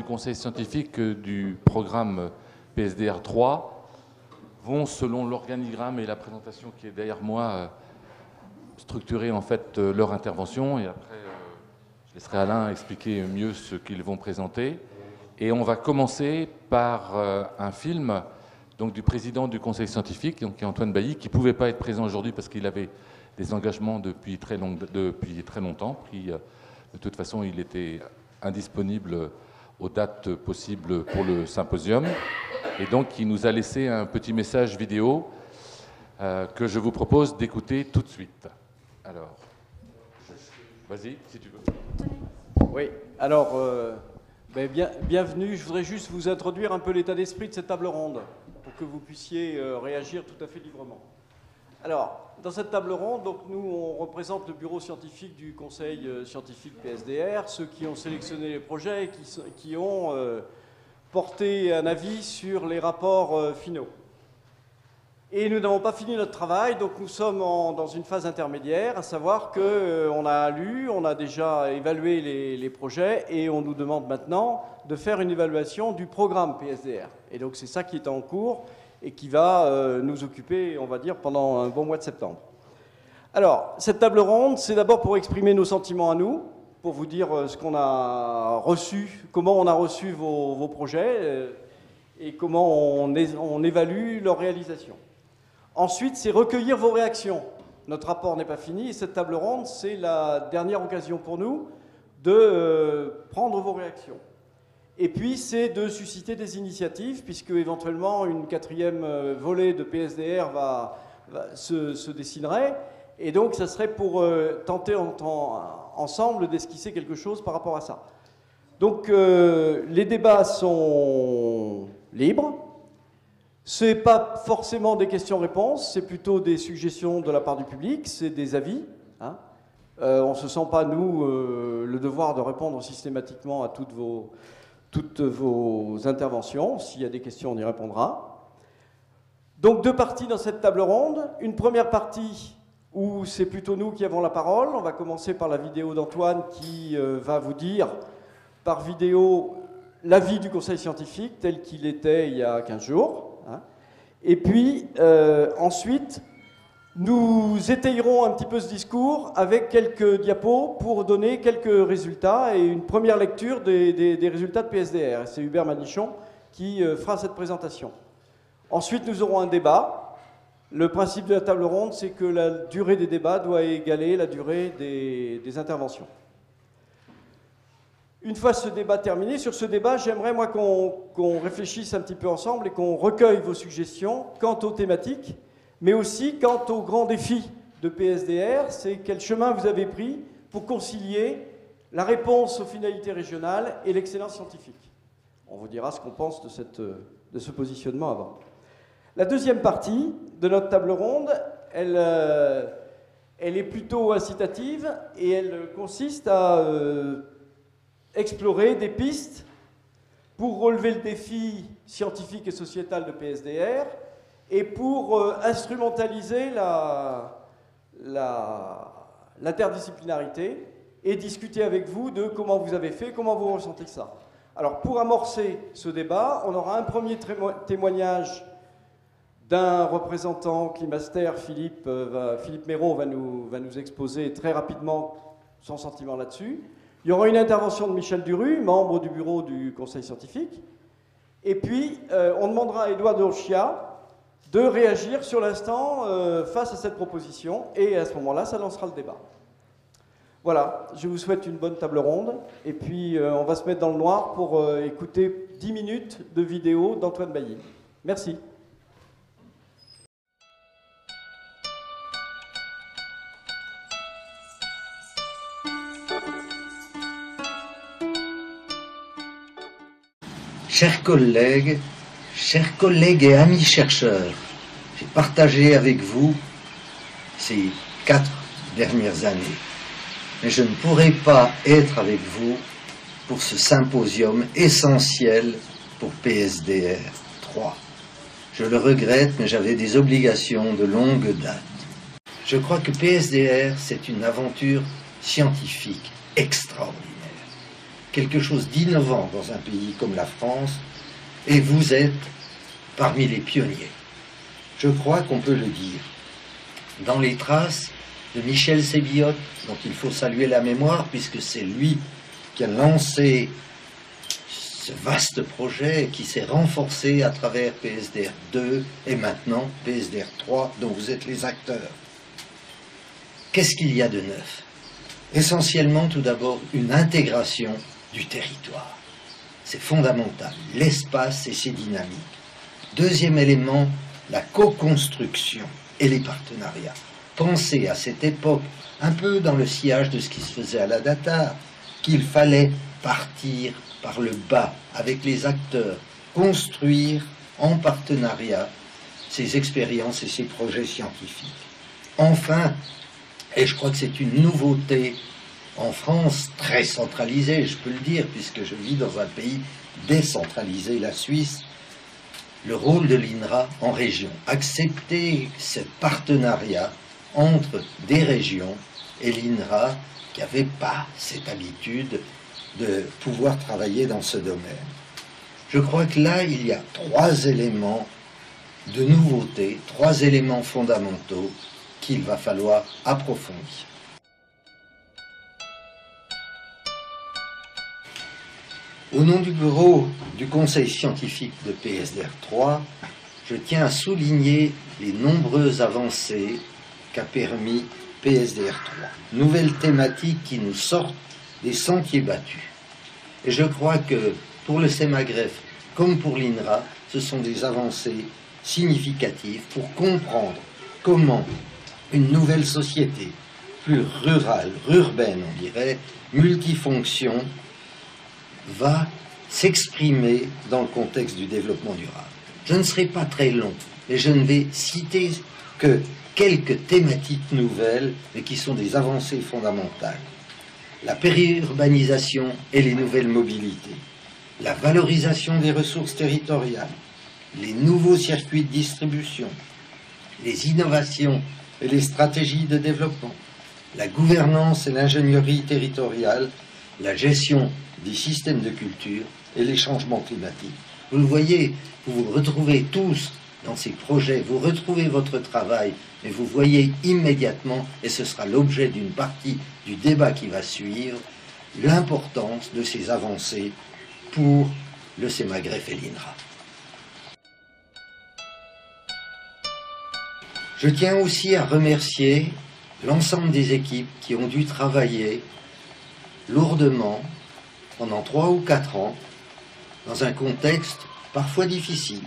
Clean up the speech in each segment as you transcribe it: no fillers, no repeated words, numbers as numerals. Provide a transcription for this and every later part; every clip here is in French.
conseil scientifique du programme PSDR 3 vont, selon l'organigramme et la présentation qui est derrière moi, structurer en fait leur intervention. Et après, je laisserai Alain expliquer mieux ce qu'ils vont présenter. Et on va commencer par un film donc, du président du conseil scientifique, donc, qui est Antoine Bailly, qui ne pouvait pas être présent aujourd'hui parce qu'il avait des engagements depuis très longtemps. Puis, de toute façon, il était indisponible aux dates possibles pour le symposium. Et donc, il nous a laissé un petit message vidéo que je vous propose d'écouter tout de suite. Alors, vas-y, si tu veux. Oui, alors, bienvenue. Je voudrais juste vous introduire un peu l'état d'esprit de cette table ronde pour que vous puissiez réagir tout à fait librement. Alors, dans cette table ronde, donc, nous, on représente le bureau scientifique du conseil scientifique PSDR, ceux qui ont sélectionné les projets et qui ont porté un avis sur les rapports finaux. Et nous n'avons pas fini notre travail, donc nous sommes dans une phase intermédiaire, à savoir qu'on a lu, on a déjà évalué les projets et on nous demande maintenant de faire une évaluation du programme PSDR. Et donc c'est ça qui est en cours et qui va nous occuper, on va dire, pendant un bon mois de septembre. Alors, cette table ronde, c'est d'abord pour exprimer nos sentiments à nous, pour vous dire ce qu'on a reçu, comment on a reçu vos projets et comment on évalue leur réalisation. Ensuite, c'est recueillir vos réactions. Notre rapport n'est pas fini et cette table ronde, c'est la dernière occasion pour nous de prendre vos réactions. Et puis, c'est de susciter des initiatives, puisque éventuellement une quatrième volée de PSDR se dessinerait. Et donc, ça serait pour tenter ensemble d'esquisser quelque chose par rapport à ça. Donc, les débats sont libres. Ce n'est pas forcément des questions-réponses, c'est plutôt des suggestions de la part du public, c'est des avis. Hein. On ne se sent pas, nous, le devoir de répondre systématiquement à toutes vos interventions. S'il y a des questions, on y répondra. Donc, deux parties dans cette table ronde. Une première partie où c'est plutôt nous qui avons la parole. On va commencer par la vidéo d'Antoine qui va vous dire, par vidéo, l'avis du conseil scientifique tel qu'il était il y a 15 jours. Et puis, ensuite, nous étayerons un petit peu ce discours avec quelques diapos pour donner quelques résultats et une première lecture des résultats de PSDR. C'est Hubert Manichon qui fera cette présentation. Ensuite, nous aurons un débat. Le principe de la table ronde, c'est que la durée des débats doit égaler la durée des interventions. Une fois ce débat terminé, sur ce débat, j'aimerais moi qu'on réfléchisse un petit peu ensemble et qu'on recueille vos suggestions quant aux thématiques, mais aussi quant aux grands défis de PSDR, c'est quel chemin vous avez pris pour concilier la réponse aux finalités régionales et l'excellence scientifique. On vous dira ce qu'on pense de ce positionnement avant. La deuxième partie de notre table ronde, elle est plutôt incitative et elle consiste à explorer des pistes pour relever le défi scientifique et sociétal de PSDR et pour instrumentaliser l'interdisciplinarité et discuter avec vous de comment vous avez fait, comment vous ressentez ça. Alors, pour amorcer ce débat, on aura un premier témoignage d'un représentant Climaster, Philippe Méraud va nous exposer très rapidement son sentiment là-dessus. Il y aura une intervention de Michel Duru, membre du bureau du conseil scientifique. Et puis, on demandera à Édouard Dorchia de réagir sur l'instant face à cette proposition. Et à ce moment-là, ça lancera le débat. Voilà, je vous souhaite une bonne table ronde. Et puis, on va se mettre dans le noir pour écouter 10 minutes de vidéo d'Antoine Bailly. Merci. Chers collègues et amis chercheurs, j'ai partagé avec vous ces 4 dernières années, mais je ne pourrai pas être avec vous pour ce symposium essentiel pour PSDR 3. Je le regrette, mais j'avais des obligations de longue date. Je crois que PSDR, c'est une aventure scientifique extraordinaire. quelque chose d'innovant dans un pays comme la France, et vous êtes parmi les pionniers. Je crois qu'on peut le dire. Dans les traces de Michel Sébillot, dont il faut saluer la mémoire, puisque c'est lui qui a lancé ce vaste projet qui s'est renforcé à travers PSDR 2 et maintenant PSDR 3, dont vous êtes les acteurs. Qu'est-ce qu'il y a de neuf? Essentiellement, tout d'abord, une intégration du territoire. C'est fondamental. L'espace et ses dynamiques. Deuxième élément, la co-construction et les partenariats. Pensez à cette époque, un peu dans le sillage de ce qui se faisait à la Datar, qu'il fallait partir par le bas avec les acteurs, construire en partenariat ces expériences et ces projets scientifiques. Enfin, et je crois que c'est une nouveauté en France, très centralisée, je peux le dire, puisque je vis dans un pays décentralisé, la Suisse, le rôle de l'INRA en région. Accepter ce partenariat entre des régions et l'INRA qui n'avait pas cette habitude de pouvoir travailler dans ce domaine. Je crois que là, il y a trois éléments de nouveauté, trois éléments fondamentaux qu'il va falloir approfondir. Au nom du bureau du Conseil scientifique de PSDR 3, je tiens à souligner les nombreuses avancées qu'a permis PSDR 3. Nouvelles thématiques qui nous sortent des sentiers battus. Et je crois que pour le CEMAGREF, comme pour l'INRA, ce sont des avancées significatives pour comprendre comment une nouvelle société, plus rurale, urbaine on dirait, multifonction, va s'exprimer dans le contexte du développement durable. Je ne serai pas très long, mais je ne vais citer que quelques thématiques nouvelles, mais qui sont des avancées fondamentales. La périurbanisation et les nouvelles mobilités, la valorisation des ressources territoriales, les nouveaux circuits de distribution, les innovations et les stratégies de développement, la gouvernance et l'ingénierie territoriale, la gestion des systèmes de culture et les changements climatiques. Vous le voyez, vous vous retrouvez tous dans ces projets, vous retrouvez votre travail, mais vous voyez immédiatement, et ce sera l'objet d'une partie du débat qui va suivre, l'importance de ces avancées pour le CEMAGREF et l'INRA. Je tiens aussi à remercier l'ensemble des équipes qui ont dû travailler lourdement pendant 3 ou 4 ans dans un contexte parfois difficile.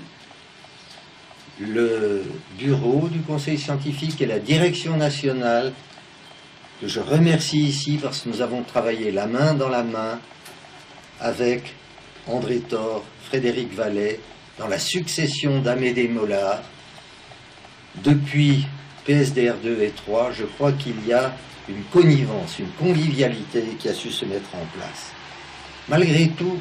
Le bureau du Conseil scientifique et la direction nationale, que je remercie ici parce que nous avons travaillé la main dans la main avec André Thor, Frédéric Vallet, dans la succession d'Amédée Mollard. Depuis PSDR 2 et 3, je crois qu'il y a une connivence, une convivialité qui a su se mettre en place. Malgré tout,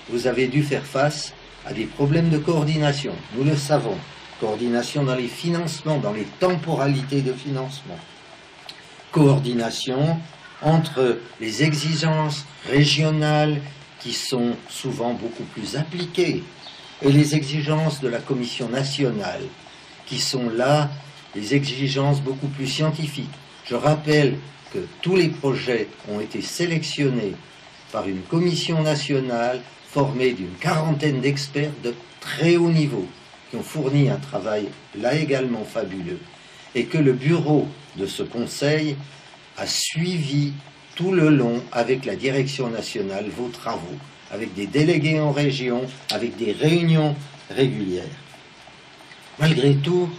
vous avez dû faire face à des problèmes de coordination, nous le savons. Coordination dans les financements, dans les temporalités de financement. Coordination entre les exigences régionales qui sont souvent beaucoup plus appliquées et les exigences de la Commission nationale qui sont là, des exigences beaucoup plus scientifiques. Je rappelle que tous les projets ont été sélectionnés par une commission nationale formée d'une 40aine d'experts de très haut niveau qui ont fourni un travail là également fabuleux et que le bureau de ce conseil a suivi tout le long avec la direction nationale vos travaux, avec des délégués en région, avec des réunions régulières. Malgré tout,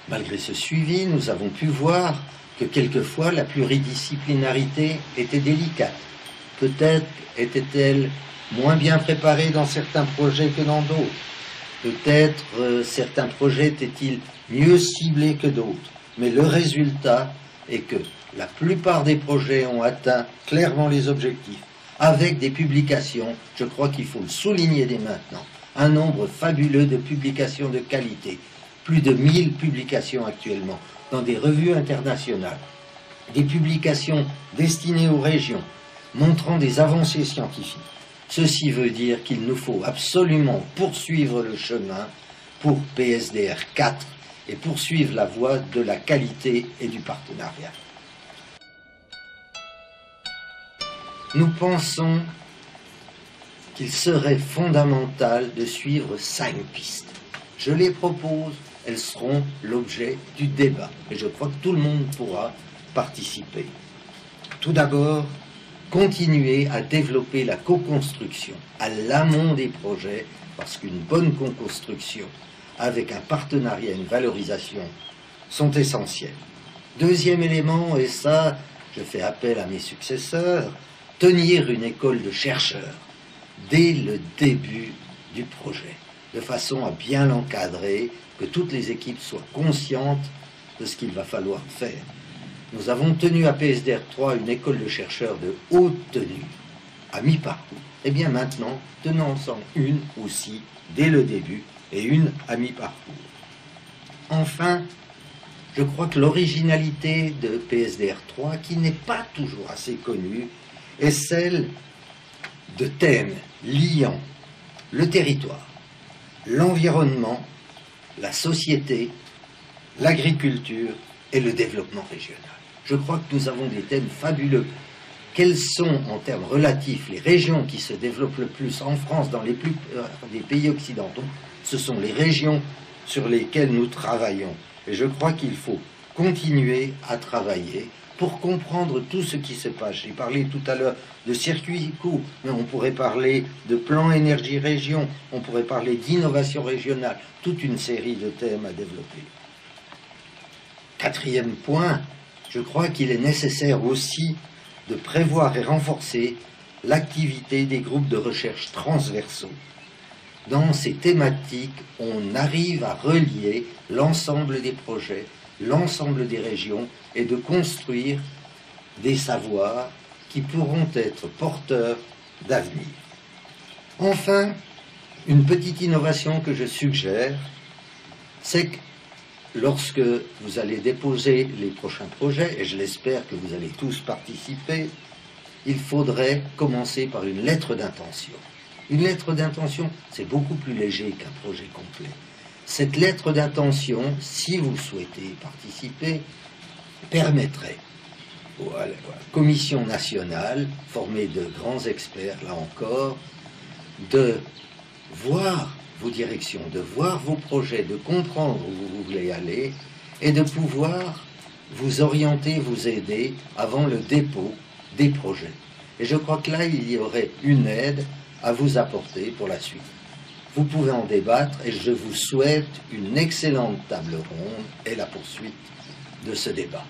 malgré ce suivi, nous avons pu voir que quelquefois la pluridisciplinarité était délicate. Peut-être était-elle moins bien préparée dans certains projets que dans d'autres. Peut-être certains projets étaient-ils mieux ciblés que d'autres. Mais le résultat est que la plupart des projets ont atteint clairement les objectifs, avec des publications, je crois qu'il faut le souligner dès maintenant, un nombre fabuleux de publications de qualité, plus de 1000 publications actuellement, dans des revues internationales, des publications destinées aux régions, montrant des avancées scientifiques. Ceci veut dire qu'il nous faut absolument poursuivre le chemin pour PSDR 4 et poursuivre la voie de la qualité et du partenariat. Nous pensons qu'il serait fondamental de suivre 5 pistes. Je les propose, elles seront l'objet du débat et je crois que tout le monde pourra participer. Tout d'abord, continuer à développer la co-construction à l'amont des projets, parce qu'une bonne co-construction avec un partenariat et une valorisation sont essentiels. Deuxième élément, et ça, je fais appel à mes successeurs, tenir une école de chercheurs dès le début du projet, de façon à bien l'encadrer, que toutes les équipes soient conscientes de ce qu'il va falloir faire. Nous avons tenu à PSDR 3 une école de chercheurs de haute tenue, à mi-parcours. Et bien maintenant, tenons-en une aussi dès le début et une à mi-parcours. Enfin, je crois que l'originalité de PSDR 3, qui n'est pas toujours assez connue, est celle de thèmes liant le territoire, l'environnement, la société, l'agriculture et le développement régional. Je crois que nous avons des thèmes fabuleux. Quelles sont, en termes relatifs, les régions qui se développent le plus en France, dans les pays occidentaux? Ce sont les régions sur lesquelles nous travaillons. Et je crois qu'il faut continuer à travailler pour comprendre tout ce qui se passe. J'ai parlé tout à l'heure de circuits courts, mais on pourrait parler de plan énergie région, on pourrait parler d'innovation régionale, toute une série de thèmes à développer. Quatrième point, je crois qu'il est nécessaire aussi de prévoir et renforcer l'activité des groupes de recherche transversaux. Dans ces thématiques, on arrive à relier l'ensemble des projets, l'ensemble des régions et de construire des savoirs qui pourront être porteurs d'avenir. Enfin, une petite innovation que je suggère, c'est que lorsque vous allez déposer les prochains projets, et je l'espère que vous allez tous participer, il faudrait commencer par une lettre d'intention. Une lettre d'intention, c'est beaucoup plus léger qu'un projet complet. Cette lettre d'intention, si vous souhaitez participer, permettrait à la commission nationale, formée de grands experts, là encore, de voir vos directions, de voir vos projets, de comprendre où vous voulez aller et de pouvoir vous orienter, vous aider avant le dépôt des projets. Et je crois que là, il y aurait une aide à vous apporter pour la suite. Vous pouvez en débattre et je vous souhaite une excellente table ronde et la poursuite de ce débat.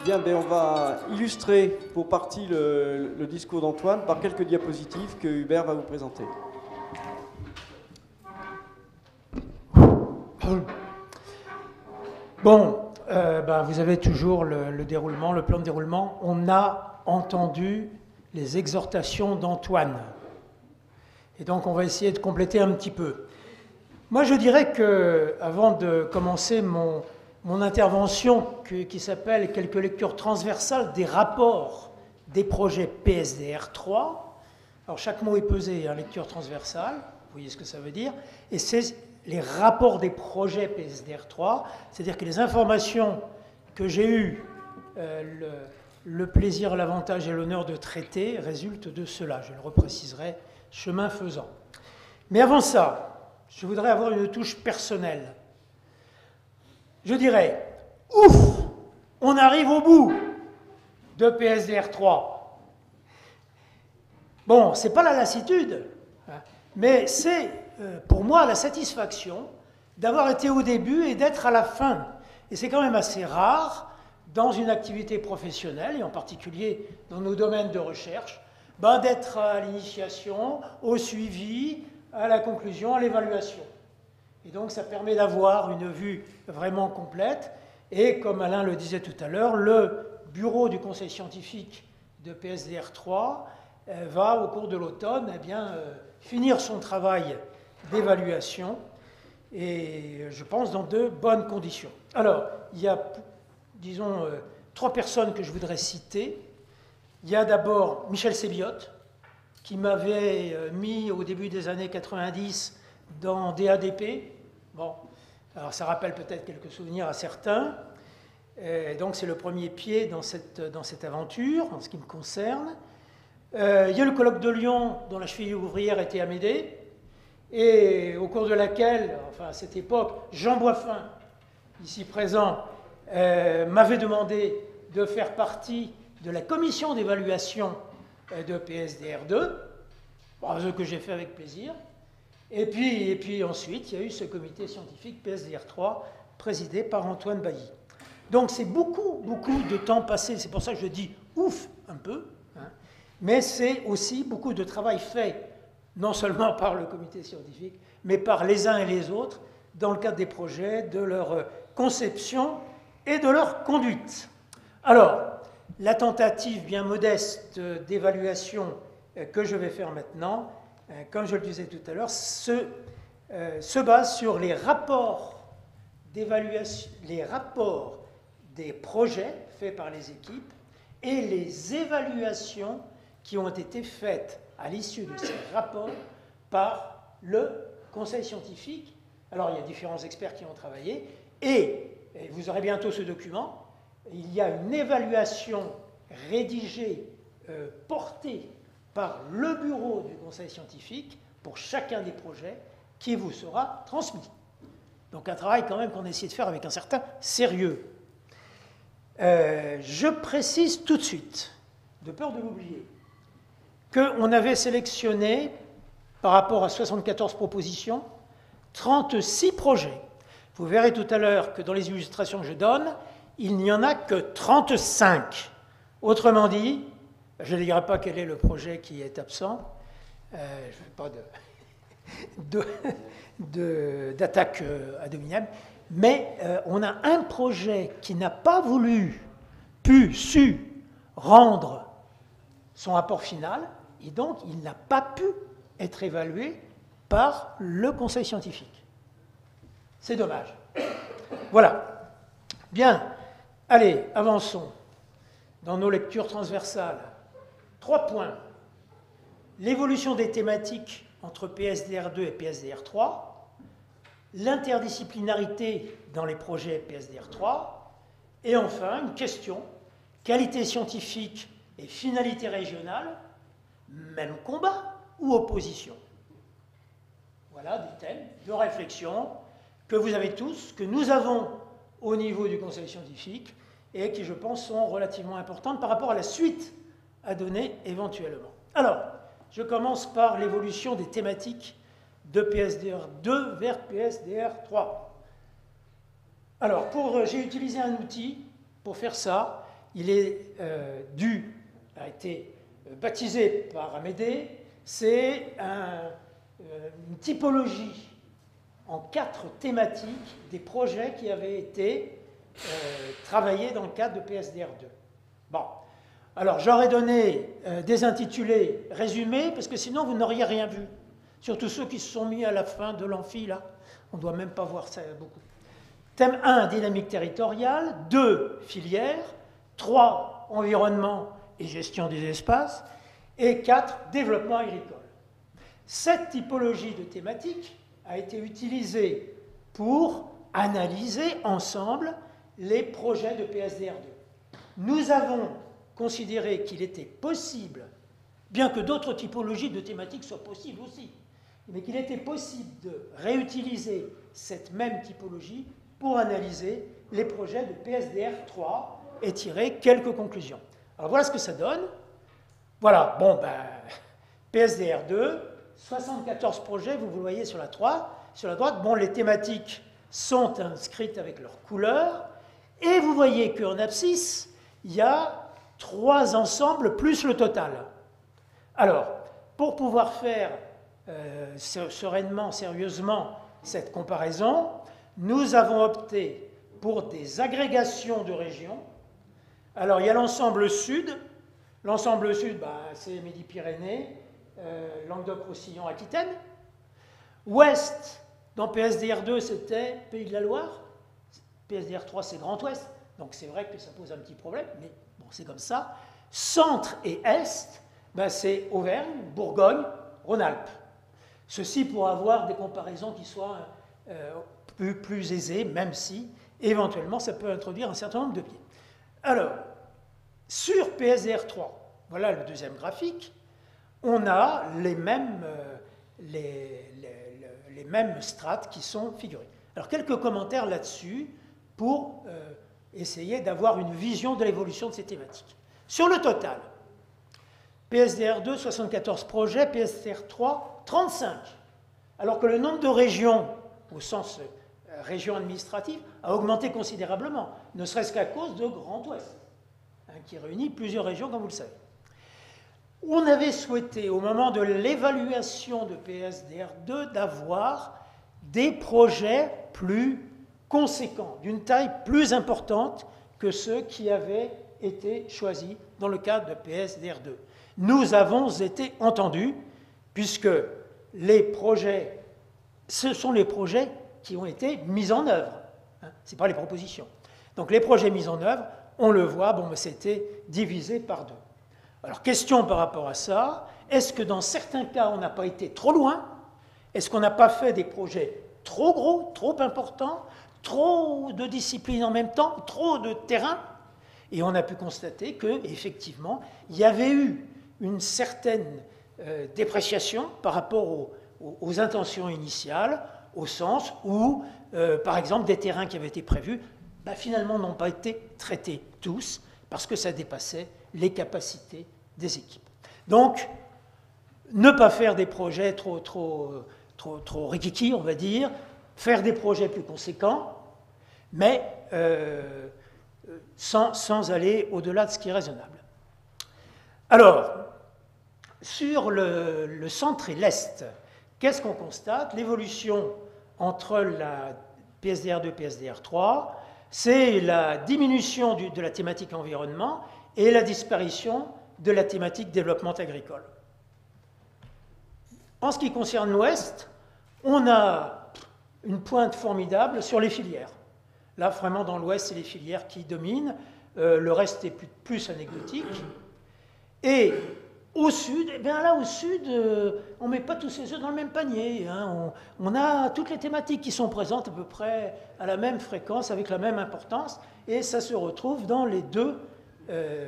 Bien, ben on va illustrer pour partie le discours d'Antoine par quelques diapositives que Hubert va vous présenter. Bon, vous avez toujours le déroulement, le plan de déroulement. On a entendu les exhortations d'Antoine. Et donc, on va essayer de compléter un petit peu. Moi, je dirais que, avant de commencer mon intervention qui s'appelle « Quelques lectures transversales des rapports des projets PSDR 3 ». Alors, chaque mot est pesé, hein, lecture transversale, vous voyez ce que ça veut dire. Et c'est les rapports des projets PSDR 3, c'est-à-dire que les informations que j'ai eues, le plaisir, l'avantage et l'honneur de traiter résultent de cela. Je le repréciserai chemin faisant. Mais avant ça, je voudrais avoir une touche personnelle. Je dirais, ouf, on arrive au bout de PSDR 3. Bon, c'est pas la lassitude, mais c'est pour moi la satisfaction d'avoir été au début et d'être à la fin. Et c'est quand même assez rare dans une activité professionnelle, et en particulier dans nos domaines de recherche, d'être à l'initiation, au suivi, à la conclusion, à l'évaluation. Et donc, ça permet d'avoir une vue vraiment complète. Et comme Alain le disait tout à l'heure, le bureau du conseil scientifique de PSDR 3 va, au cours de l'automne, eh bien, finir son travail d'évaluation, et je pense dans de bonnes conditions. Alors, il y a, disons, 3 personnes que je voudrais citer. Il y a d'abord Michel Sébiotte, qui m'avait mis au début des années 90 dans DADP. Bon, alors ça rappelle peut-être quelques souvenirs à certains. Donc c'est le premier pied dans cette aventure, en ce qui me concerne. Il y a le colloque de Lyon, dont la cheville ouvrière était Amédée, et au cours de laquelle, enfin à cette époque, Jean Boiffin, ici présent, m'avait demandé de faire partie de la commission d'évaluation de PSDR2, ce que j'ai fait avec plaisir. Et puis ensuite, il y a eu ce comité scientifique PSDR3, présidé par Antoine Bailly. Donc c'est beaucoup de temps passé, c'est pour ça que je dis ouf un peu, hein, mais c'est aussi beaucoup de travail fait, non seulement par le comité scientifique, mais par les uns et les autres, dans le cadre des projets, de leur conception et de leur conduite. Alors, la tentative bien modeste d'évaluation que je vais faire maintenant, comme je le disais tout à l'heure, se base sur les rapports d'évaluation, les rapports des projets faits par les équipes et les évaluations qui ont été faites à l'issue de ces rapports par le conseil scientifique. Alors, il y a différents experts qui ont travaillé, et vous aurez bientôt ce document. Il y a une évaluation rédigée, portée par le bureau du conseil scientifique pour chacun des projets qui vous sera transmis. Donc un travail quand même qu'on a essayé de faire avec un certain sérieux. Je précise tout de suite, de peur de l'oublier, qu'on avait sélectionné, par rapport à 74 propositions, 36 projets. Vous verrez tout à l'heure que dans les illustrations que je donne, il n'y en a que 35. Autrement dit, je ne dirai pas quel est le projet qui est absent, je ne fais pas d'attaque abominable, mais on a un projet qui n'a pas su rendre son rapport final, et donc il n'a pas pu être évalué par le conseil scientifique. C'est dommage. Voilà. Bien. Allez, avançons dans nos lectures transversales. 3 points. L'évolution des thématiques entre PSDR2 et PSDR3, l'interdisciplinarité dans les projets PSDR3, et enfin une question, qualité scientifique et finalité régionale, même combat ou opposition. Voilà des thèmes de réflexion que vous avez tous, que nous avons au niveau du conseil scientifique, et qui, je pense, sont relativement importantes par rapport à la suite à donner éventuellement. Alors, je commence par l'évolution des thématiques de PSDR2 vers PSDR3. Alors, j'ai utilisé un outil pour faire ça. Il est a été baptisé par Amédée. C'est une typologie en 4 thématiques des projets qui avaient été travaillés dans le cadre de PSDR2. Bon, alors j'aurais donné des intitulés résumés, parce que sinon vous n'auriez rien vu. Surtout ceux qui se sont mis à la fin de l'amphi, là. On ne doit même pas voir ça beaucoup. Thème 1, dynamique territoriale. 2, filière. 3, environnement et gestion des espaces. Et 4, développement agricole. Cette typologie de thématiques a été utilisée pour analyser ensemble les projets de PSDR2. Nous avons considéré qu'il était possible, bien que d'autres typologies de thématiques soient possibles aussi, mais qu'il était possible de réutiliser cette même typologie pour analyser les projets de PSDR3 et tirer quelques conclusions. Alors voilà ce que ça donne. Voilà, bon, PSDR2, 74 projets, vous le voyez sur la droite. Bon, les thématiques sont inscrites avec leurs couleurs, et vous voyez qu'en abscisse, il y a 3 ensembles plus le total. Alors, pour pouvoir faire sereinement, sérieusement cette comparaison, nous avons opté pour des agrégations de régions. Alors, il y a l'ensemble sud, L'ensemble sud, bah, c'est Midi-Pyrénées, Languedoc-Roussillon, Aquitaine. Ouest, dans PSDR2, c'était Pays de la Loire. PSDR3, c'est Grand Ouest. Donc c'est vrai que ça pose un petit problème, mais bon, c'est comme ça. Centre et Est, ben, c'est Auvergne, Bourgogne, Rhône-Alpes. Ceci pour avoir des comparaisons qui soient plus aisées, même si, éventuellement, ça peut introduire un certain nombre de biais. Alors, sur PSDR3, voilà le deuxième graphique, on a les mêmes strates qui sont figurées. Alors, quelques commentaires là-dessus pour essayer d'avoir une vision de l'évolution de ces thématiques. Sur le total, PSDR2, 74 projets, PSDR3, 35. Alors que le nombre de régions, au sens région administrative, a augmenté considérablement, ne serait-ce qu'à cause de Grand Ouest, hein, qui réunit plusieurs régions, comme vous le savez. On avait souhaité, au moment de l'évaluation de PSDR2, d'avoir des projets plus conséquents, d'une taille plus importante que ceux qui avaient été choisis dans le cadre de PSDR2. Nous avons été entendus, puisque les projets, ce sont les projets qui ont été mis en œuvre. Hein, ce n'est pas les propositions. Donc les projets mis en œuvre, on le voit, bon, c'était divisé par 2. Alors, question par rapport à ça, est-ce que dans certains cas, on n'a pas été trop loin? Est-ce qu'on n'a pas fait des projets trop gros, trop importants, trop de disciplines en même temps, trop de terrain? Et on a pu constater qu'effectivement, il y avait eu une certaine dépréciation par rapport aux intentions initiales, au sens où, par exemple, des terrains qui avaient été prévus, bah, finalement, n'ont pas été traités tous, parce que ça dépassait les capacités des équipes. Donc, ne pas faire des projets trop rikiki, on va dire, faire des projets plus conséquents, mais sans aller au-delà de ce qui est raisonnable. Alors, sur le centre et l'Est, qu'est-ce qu'on constate? L'évolution entre la PSDR2 et PSDR3, c'est la diminution de la thématique environnement et la disparition de la thématique développement agricole. En ce qui concerne l'Ouest, on a une pointe formidable sur les filières. Là, vraiment, dans l'Ouest, c'est les filières qui dominent. Le reste est plus anecdotique. Et au Sud, eh bien là, au Sud, on ne met pas tous ses œufs dans le même panier. Hein. On a toutes les thématiques qui sont présentes à peu près à la même fréquence, avec la même importance, et ça se retrouve dans les 2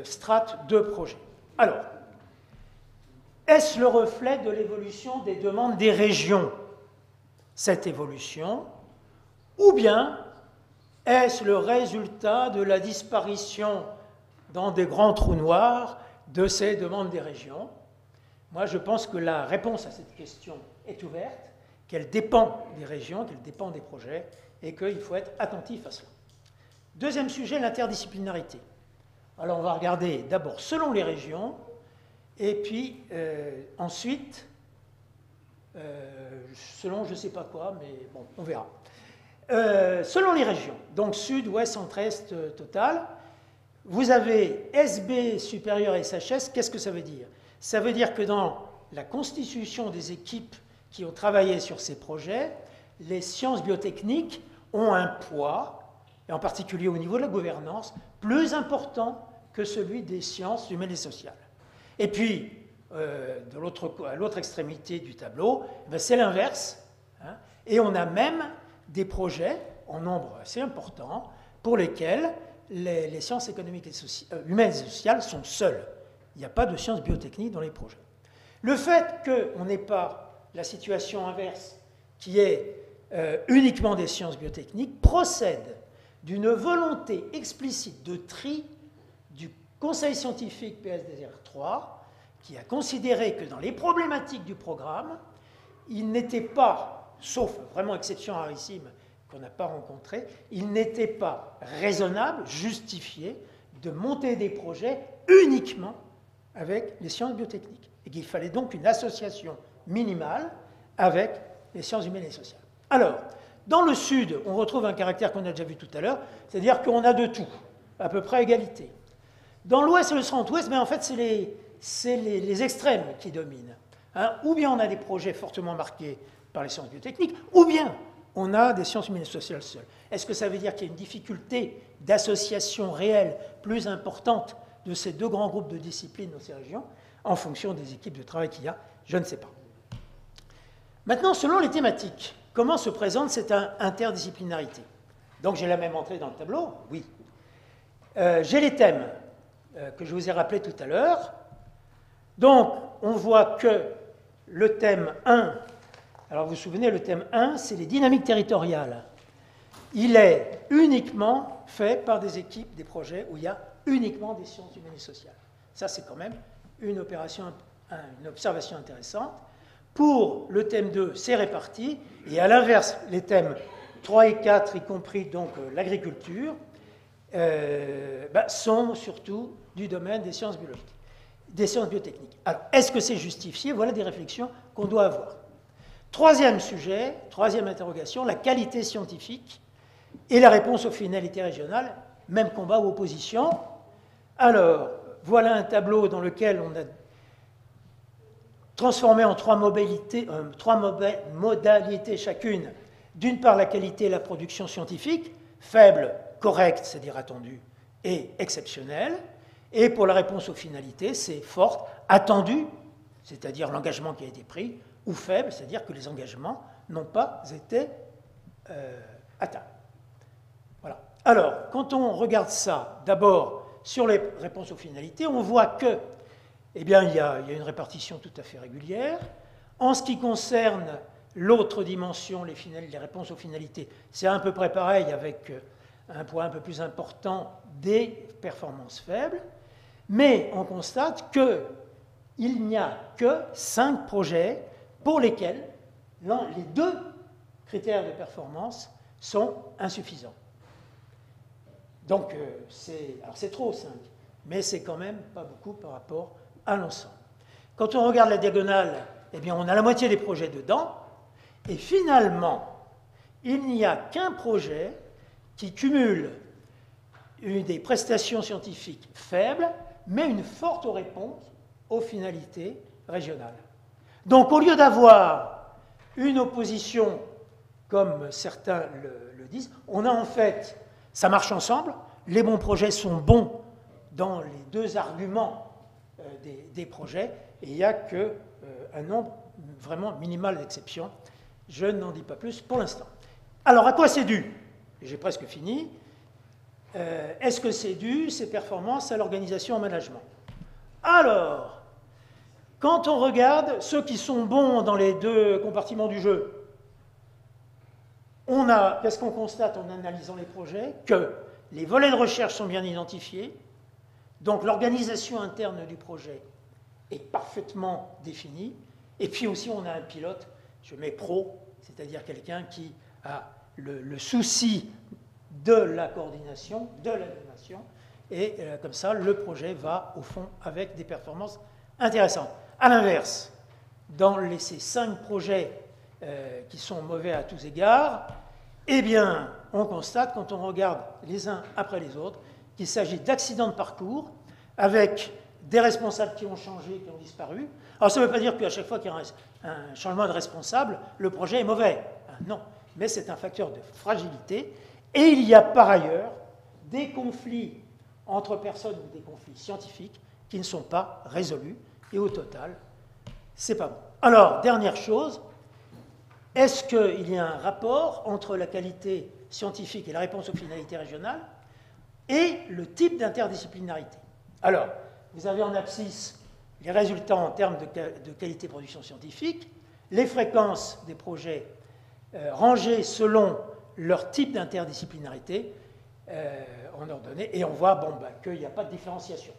strates de projets. Alors, est-ce le reflet de l'évolution des demandes des régions, cette évolution, ou bien est-ce le résultat de la disparition dans des grands trous noirs de ces demandes des régions? Moi, je pense que la réponse à cette question est ouverte, qu'elle dépend des régions, qu'elle dépend des projets, et qu'il faut être attentif à cela. Deuxième sujet, l'interdisciplinarité. Alors, on va regarder d'abord selon les régions, et puis ensuite, selon je ne sais pas quoi, mais bon, on verra. Selon les régions, donc sud, ouest, centre-est total, vous avez SB supérieur et SHS. Qu'est-ce que ça veut dire? Ça veut dire que dans la constitution des équipes qui ont travaillé sur ces projets, les sciences biotechniques ont un poids, et en particulier au niveau de la gouvernance, plus important que celui des sciences humaines et sociales. Et puis, à l'autre extrémité du tableau, c'est l'inverse. Hein, et on a même des projets, en nombre assez important, pour lesquels les sciences économiques et humaines et sociales sont seules. Il n'y a pas de sciences biotechniques dans les projets. Le fait qu'on n'ait pas la situation inverse, qui est uniquement des sciences biotechniques, procède d'une volonté explicite de tri du Conseil scientifique PSDR3, qui a considéré que dans les problématiques du programme, il n'était pas, sauf vraiment exception rarissime qu'on n'a pas rencontrée, il n'était pas raisonnable, justifié, de monter des projets uniquement avec les sciences biotechniques. Et qu'il fallait donc une association minimale avec les sciences humaines et sociales. Alors, dans le Sud, on retrouve un caractère qu'on a déjà vu tout à l'heure, c'est-à-dire qu'on a de tout, à peu près à égalité. Dans l'ouest et le centre-ouest, en fait, c'est les extrêmes qui dominent. Hein. Ou bien on a des projets fortement marqués par les sciences biotechniques, ou bien on a des sciences humaines et sociales seules. Est-ce que ça veut dire qu'il y a une difficulté d'association réelle plus importante de ces deux grands groupes de disciplines dans ces régions, en fonction des équipes de travail qu'il y a? Je ne sais pas. Maintenant, selon les thématiques, comment se présente cette interdisciplinarité? Donc j'ai la même entrée dans le tableau? Oui. J'ai les thèmes que je vous ai rappelés tout à l'heure. Donc, on voit que le thème 1, alors vous vous souvenez, le thème 1, c'est les dynamiques territoriales. Il est uniquement fait par des équipes, des projets où il y a uniquement des sciences humaines et sociales. Ça, c'est quand même une observation intéressante. Pour le thème 2, c'est réparti. Et à l'inverse, les thèmes 3 et 4, y compris donc l'agriculture, sont surtout du domaine des sciences biologiques, des sciences biotechniques. Alors, est-ce que c'est justifié? Voilà des réflexions qu'on doit avoir. Troisième sujet, troisième interrogation, la qualité scientifique et la réponse aux finalités régionales, même combat ou opposition. Alors, voilà un tableau dans lequel on a transformé en trois modalités chacune. D'une part, la qualité et la production scientifique, faible, correcte, c'est-à-dire attendue, et exceptionnelle. Et pour la réponse aux finalités, c'est forte, attendue, c'est-à-dire l'engagement qui a été pris, ou faible, c'est-à-dire que les engagements n'ont pas été atteints. Voilà. Alors, quand on regarde ça, d'abord, sur les réponses aux finalités, on voit que, eh bien, il y a une répartition tout à fait régulière. En ce qui concerne l'autre dimension, les réponses aux finalités, c'est à peu près pareil avec un poids un peu plus important des performances faibles, mais on constate qu'il n'y a que 5 projets pour lesquels les 2 critères de performance sont insuffisants. Donc, c'est trop 5, mais c'est quand même pas beaucoup par rapport à l'ensemble. Quand on regarde la diagonale, eh bien, on a la moitié des projets dedans, et finalement, il n'y a qu'un projet qui cumule des prestations scientifiques faibles, mais une forte réponse aux finalités régionales. Donc, au lieu d'avoir une opposition, comme certains le disent, on a en fait, ça marche ensemble, les bons projets sont bons dans les 2 arguments des projets, et il n'y a qu'un nombre vraiment minimal d'exceptions. Je n'en dis pas plus pour l'instant. Alors, à quoi c'est dû? J'ai presque fini. Est-ce que c'est dû, ces performances, à l'organisation en management? Alors, quand on regarde ceux qui sont bons dans les 2 compartiments du jeu, qu'est-ce qu'on constate en analysant les projets? Que les volets de recherche sont bien identifiés, donc l'organisation interne du projet est parfaitement définie, et puis aussi on a un pilote, je mets pro, c'est-à-dire quelqu'un qui a le souci de la coordination, de l'animation, et comme ça, le projet va au fond avec des performances intéressantes. À l'inverse, dans ces 5 projets qui sont mauvais à tous égards, eh bien, on constate, quand on regarde les uns après les autres, qu'il s'agit d'accidents de parcours avec des responsables qui ont changé, qui ont disparu. Alors, ça ne veut pas dire qu'à chaque fois qu'il y a un changement de responsable, le projet est mauvais. Non, mais c'est un facteur de fragilité. Et il y a par ailleurs des conflits entre personnes ou des conflits scientifiques qui ne sont pas résolus. Et au total, c'est pas bon. Alors, dernière chose, est-ce qu'il y a un rapport entre la qualité scientifique et la réponse aux finalités régionales et le type d'interdisciplinarité? Alors, vous avez en abscisse les résultats en termes de qualité de production scientifique, les fréquences des projets rangées selon leur type d'interdisciplinarité en ordonnée, et on voit qu'il n'y a pas de différenciation.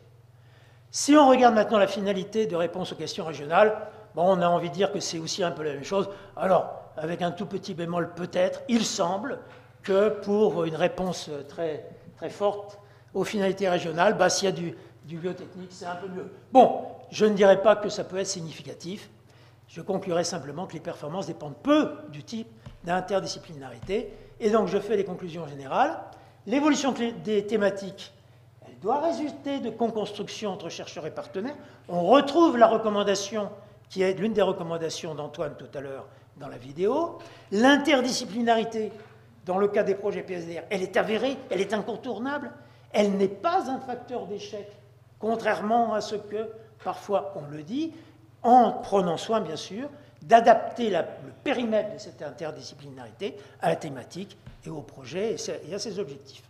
Si on regarde maintenant la finalité de réponse aux questions régionales, on a envie de dire que c'est aussi un peu la même chose. Alors, avec un tout petit bémol peut-être, il semble que pour une réponse très, très forte aux finalités régionales, s'il y a du biotechnique, c'est un peu mieux. Bon, je ne dirais pas que ça peut être significatif. Je conclurai simplement que les performances dépendent peu du type d'interdisciplinarité. Et donc, je fais les conclusions générales. L'évolution des thématiques, elle doit résulter de co-construction entre chercheurs et partenaires. On retrouve la recommandation qui est l'une des recommandations d'Antoine tout à l'heure dans la vidéo. L'interdisciplinarité, dans le cas des projets PSDR, elle est avérée, elle est incontournable, elle n'est pas un facteur d'échec, contrairement à ce que parfois on le dit, en prenant soin, bien sûr, d'adapter le périmètre de cette interdisciplinarité à la thématique et au projet et à ses objectifs.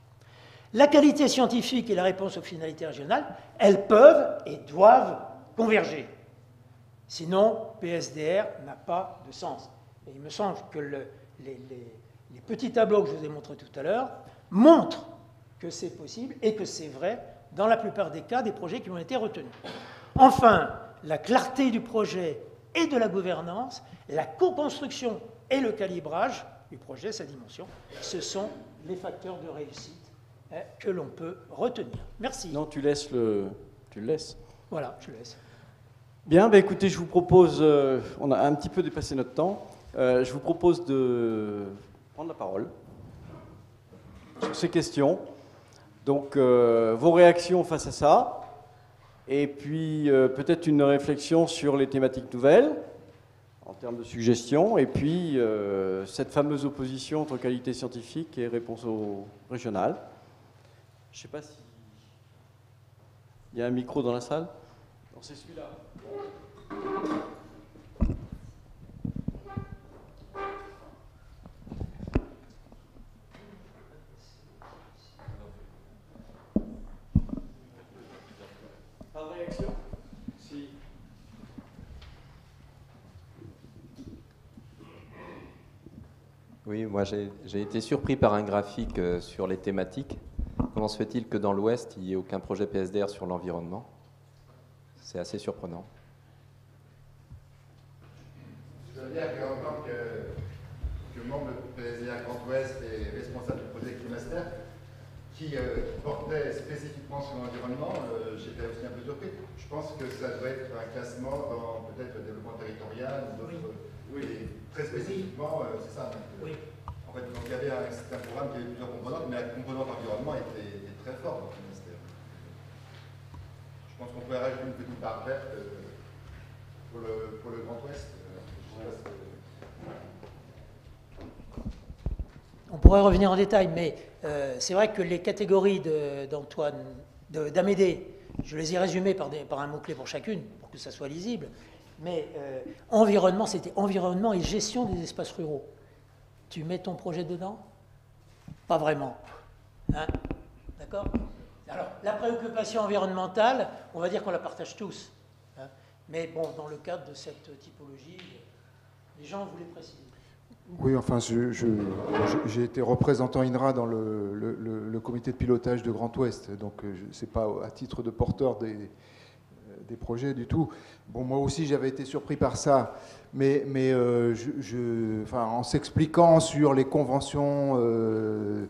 La qualité scientifique et la réponse aux finalités régionales, elles peuvent et doivent converger. Sinon, PSDR n'a pas de sens. Et il me semble que les petits tableaux que je vous ai montrés tout à l'heure montrent que c'est possible et que c'est vrai dans la plupart des cas des projets qui ont été retenus. Enfin, la clarté du projet et de la gouvernance, la co-construction et le calibrage du projet, sa dimension, ce sont les facteurs de réussite que l'on peut retenir. Merci. Non, tu laisses le... Tu le laisses. Voilà, je laisse. Bien, bah écoutez, je vous propose... on a un petit peu dépassé notre temps. Je vous propose de prendre la parole sur ces questions. Donc, vos réactions face à ça. Et puis, peut-être une réflexion sur les thématiques nouvelles, en termes de suggestions. Et puis, cette fameuse opposition entre qualité scientifique et réponse au régional. Je ne sais pas si... Il y a un micro dans la salle? Non, c'est celui-là. Pas de réaction? Si. Oui, moi j'ai été surpris par un graphique sur les thématiques. Comment se fait-il que dans l'Ouest, il n'y ait aucun projet PSDR sur l'environnement? C'est assez surprenant. Je veux dire qu'en tant que membre de PSDR Grand Ouest et responsable du projet Climaster, qui portait spécifiquement sur l'environnement, j'étais aussi un peu surpris. Je pense que ça doit être un classement dans peut-être le développement territorial ou d'autres. Oui. Et très spécifiquement, c'est ça. Donc, oui. En fait, donc, il y avait un programme qui avait plusieurs composantes, mais la composante environnement était très forte dans le ministère. Je pense qu'on pourrait rajouter une petite barre verte pour le Grand Ouest. On pourrait revenir en détail, mais c'est vrai que les catégories d'Amédée, je les ai résumées par un mot-clé pour chacune, pour que ça soit lisible. Mais environnement, c'était environnement et gestion des espaces ruraux. Tu mets ton projet dedans? Pas vraiment. Hein? D'accord? Alors, la préoccupation environnementale, on va dire qu'on la partage tous. Hein? Mais bon, dans le cadre de cette typologie, les gens voulaient préciser. Oui, enfin, j'ai été représentant INRA dans le comité de pilotage de Grand Ouest, donc ce n'est pas à titre de porteur des projets du tout. Bon, moi aussi, j'avais été surpris par ça, mais enfin, en s'expliquant sur les conventions de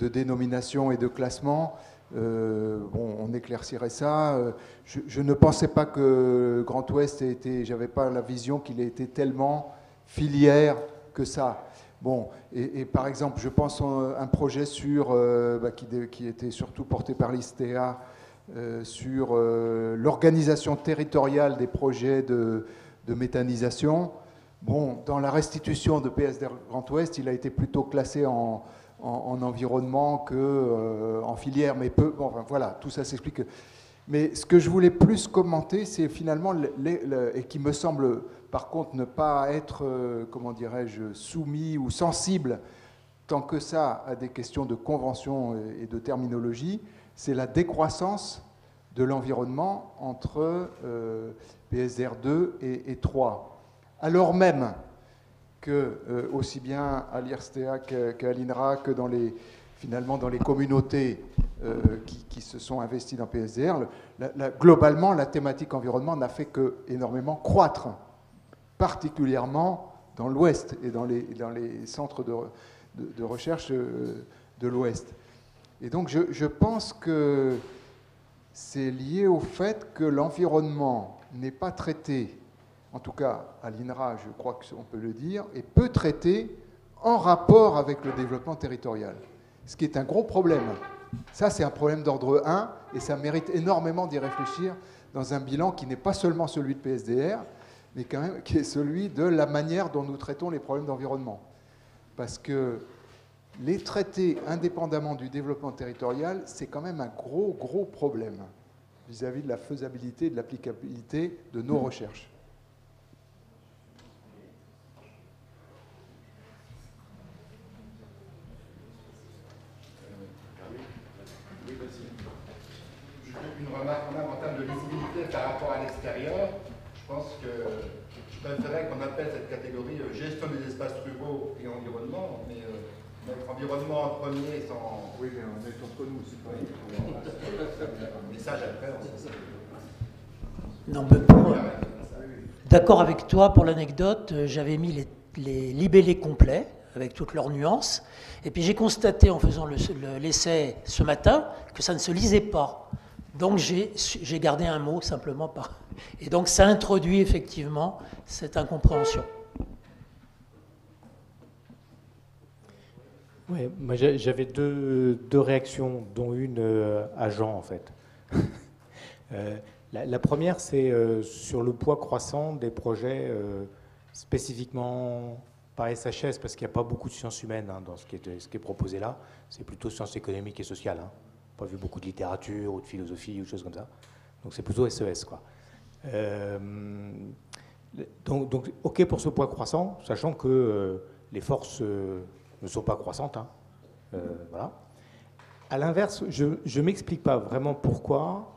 dénomination et de classement, bon, on éclaircirait ça. Je ne pensais pas que Grand Ouest j'avais pas la vision qu'il ait été tellement filière que ça. Bon, et par exemple, je pense à un projet qui était surtout porté par l'ISTEA sur l'organisation territoriale des projets de méthanisation. Bon, dans la restitution de PSDR Grand Ouest, il a été plutôt classé en environnement qu'en filière, mais peu. Bon, enfin, voilà, tout ça s'explique. Mais ce que je voulais plus commenter, c'est finalement, et qui me semble par contre ne pas être, comment dirais-je, soumis ou sensible tant que ça à des questions de convention et de terminologie, c'est la décroissance de l'environnement entre PSDR 2 et 3. Alors même que, aussi bien à l'IRSTEA qu'à l'INRA, que finalement dans les communautés qui se sont investies dans PSDR, globalement, la thématique environnement n'a fait que énormément croître, particulièrement dans l'Ouest et dans les centres de recherche de l'Ouest. Et donc je pense que c'est lié au fait que l'environnement n'est pas traité, en tout cas à l'INRA, je crois qu'on peut le dire, et peu traité en rapport avec le développement territorial. Ce qui est un gros problème, Ça, c'est un problème d'ordre 1, et ça mérite énormément d'y réfléchir dans un bilan qui n'est pas seulement celui de PSDR, mais quand même qui est celui de la manière dont nous traitons les problèmes d'environnement. Parce que les traiter indépendamment du développement territorial, c'est quand même un gros problème vis-à-vis de la faisabilité et de l'applicabilité de nos recherches. Une remarque quand même en termes de lisibilité par rapport à l'extérieur. Je pense que je préférerais qu'on appelle cette catégorie gestion des espaces ruraux et environnement, mais mettre environnement en premier sans... Oui, mais on est entre nous, c'est pas... Message après, Non, d'accord avec toi pour l'anecdote, j'avais mis les libellés complets avec toutes leurs nuances, et puis j'ai constaté en faisant l'essai ce matin que ça ne se lisait pas. Donc j'ai gardé un mot simplement par... Et donc ça introduit effectivement cette incompréhension. Oui, moi j'avais deux réactions, dont une à Jean en fait. La première, c'est sur le poids croissant des projets spécifiquement par SHS, parce qu'il n'y a pas beaucoup de sciences humaines dans ce qui est proposé là. C'est plutôt sciences économiques et sociales. Pas vu beaucoup de littérature ou de philosophie ou de choses comme ça. Donc c'est plutôt SES, quoi. Donc OK pour ce poids croissant, sachant que les forces ne sont pas croissantes. Voilà. À l'inverse, je ne m'explique pas vraiment pourquoi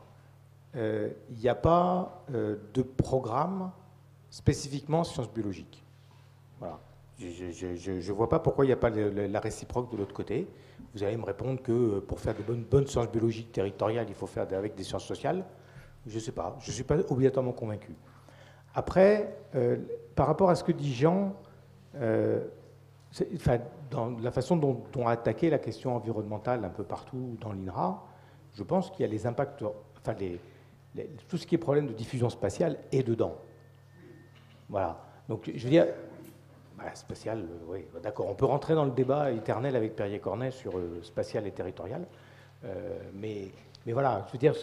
il n'y a pas de programme spécifiquement sciences biologiques. Voilà. Je ne vois pas pourquoi il n'y a pas la réciproque de l'autre côté. Vous allez me répondre que pour faire de bonnes sciences biologiques territoriales, il faut faire avec des sciences sociales. Je ne sais pas. Je ne suis pas obligatoirement convaincu. Après, par rapport à ce que dit Jean, dans la façon dont on a attaqué la question environnementale un peu partout dans l'INRA, je pense qu'il y a les impacts, tout ce qui est problème de diffusion spatiale est dedans. Voilà. Donc, je veux dire, spatial, oui, d'accord. On peut rentrer dans le débat éternel avec Perrier-Cornet sur spatial et territorial, mais voilà, je veux dire,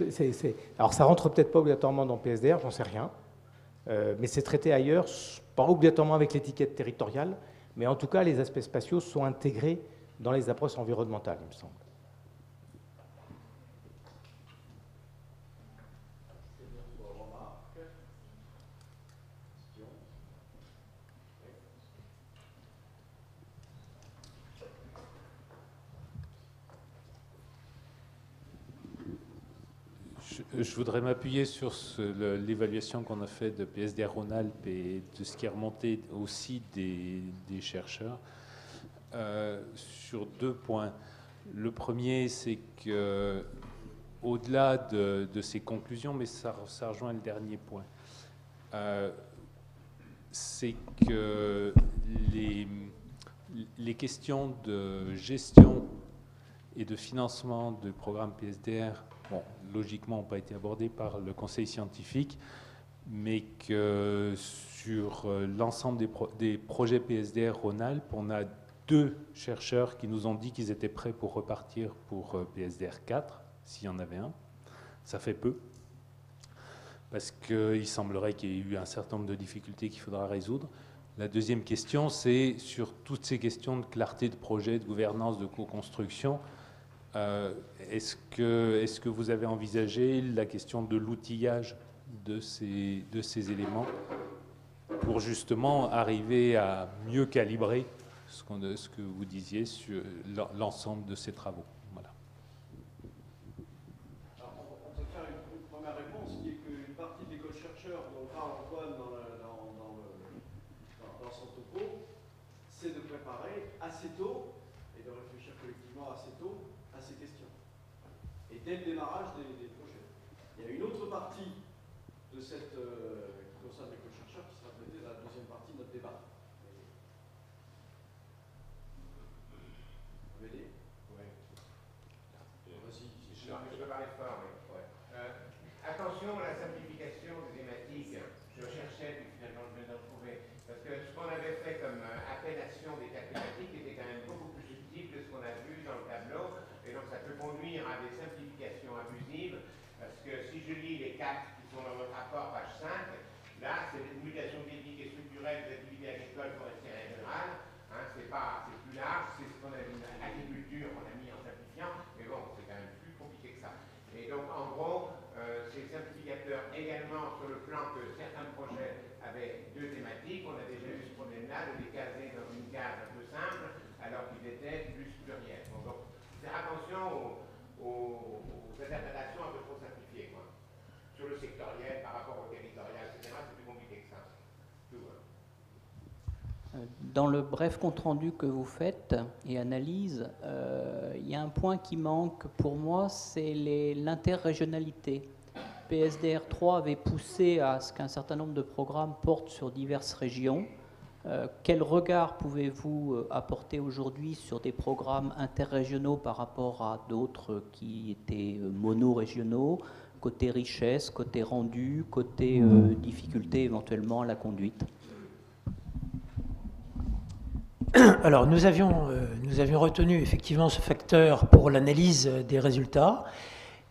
alors ça rentre peut-être pas obligatoirement dans PSDR, j'en sais rien, mais c'est traité ailleurs, pas obligatoirement avec l'étiquette territoriale, mais en tout cas, les aspects spatiaux sont intégrés dans les approches environnementales, il me semble. Je voudrais m'appuyer sur l'évaluation qu'on a faite de PSDR Rhône-Alpes et de ce qui est remonté aussi des chercheurs sur deux points. Le premier, c'est que au-delà de ces conclusions, mais ça rejoint le dernier point, c'est que les questions de gestion et de financement du programme PSDR, bon, logiquement, n'ont pas été abordées par le conseil scientifique, mais que sur l'ensemble des projets PSDR Rhône-Alpes, on a 2 chercheurs qui nous ont dit qu'ils étaient prêts pour repartir pour PSDR 4, s'il y en avait un. Ça fait peu, parce qu'il semblerait qu'il y ait eu un certain nombre de difficultés qu'il faudra résoudre. La deuxième question, c'est sur toutes ces questions de clarté de projet, de gouvernance, de co-construction. Est-ce que vous avez envisagé la question de l'outillage de ces éléments pour justement arriver à mieux calibrer ce que vous disiez sur l'ensemble de ces travaux? Voilà. Alors, on peut faire une première réponse qui est qu'une partie de l'école chercheur dont parle Antoine dans son topo, c'est de préparer assez tôt et de réfléchir collectivement assez tôt à ces questions. Et dès le démarrage des projets. Il y a une autre partie de cette qui concerne l'école chercheur qui sera traitée dans la deuxième partie de notre débat. Amélie ? Oui. Vas-y. Je peux parler fort, oui. Ouais. Attention à la simplification des thématiques. Je cherchais, puis finalement je viens d'en trouver. Parce que ce qu'on avait fait comme appellation des cas thématiques était quand même beaucoup plus subtil que ce qu'on a vu dans le tableau. Et donc ça peut conduire à je lis les 4 qui sont dans votre rapport, page 5, là, c'est les mutations techniques et structurelles des activités agricoles, forestières et rurales. Hein, c'est plus large, c'est ce qu'on a mis agriculture, on a mis en simplifiant, mais bon, c'est quand même plus compliqué que ça. Et donc, en gros, c'est simplificateur également sur le plan que certains projets avaient 2 thématiques. On a déjà eu ce problème-là de les caser dans une case un peu simple, alors qu'ils étaient plus pluriels. Bon, donc, faire attention aux interprétations un peu trop simplifiées, quoi. Sur le sectoriel par rapport au territorial, etc., c'est plus compliqué que ça. Tout, Dans le bref compte-rendu que vous faites et analyse, il y a un point qui manque pour moi, c'est l'interrégionalité. PSDR 3 avait poussé à ce qu'un certain nombre de programmes portent sur diverses régions. Quel regard pouvez-vous apporter aujourd'hui sur des programmes interrégionaux par rapport à d'autres qui étaient monorégionaux, côté richesse, côté rendu, côté difficulté éventuellement à la conduite? Alors, nous avions retenu effectivement ce facteur pour l'analyse des résultats.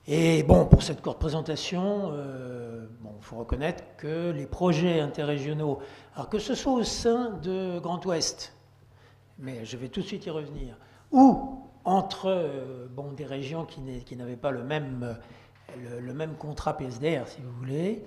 Et bon, pour cette courte présentation, il faut reconnaître que les projets interrégionaux, alors que ce soit au sein de Grand Ouest, mais je vais tout de suite y revenir, ou entre des régions qui n'avaient pas le même contrat PSDR, si vous voulez,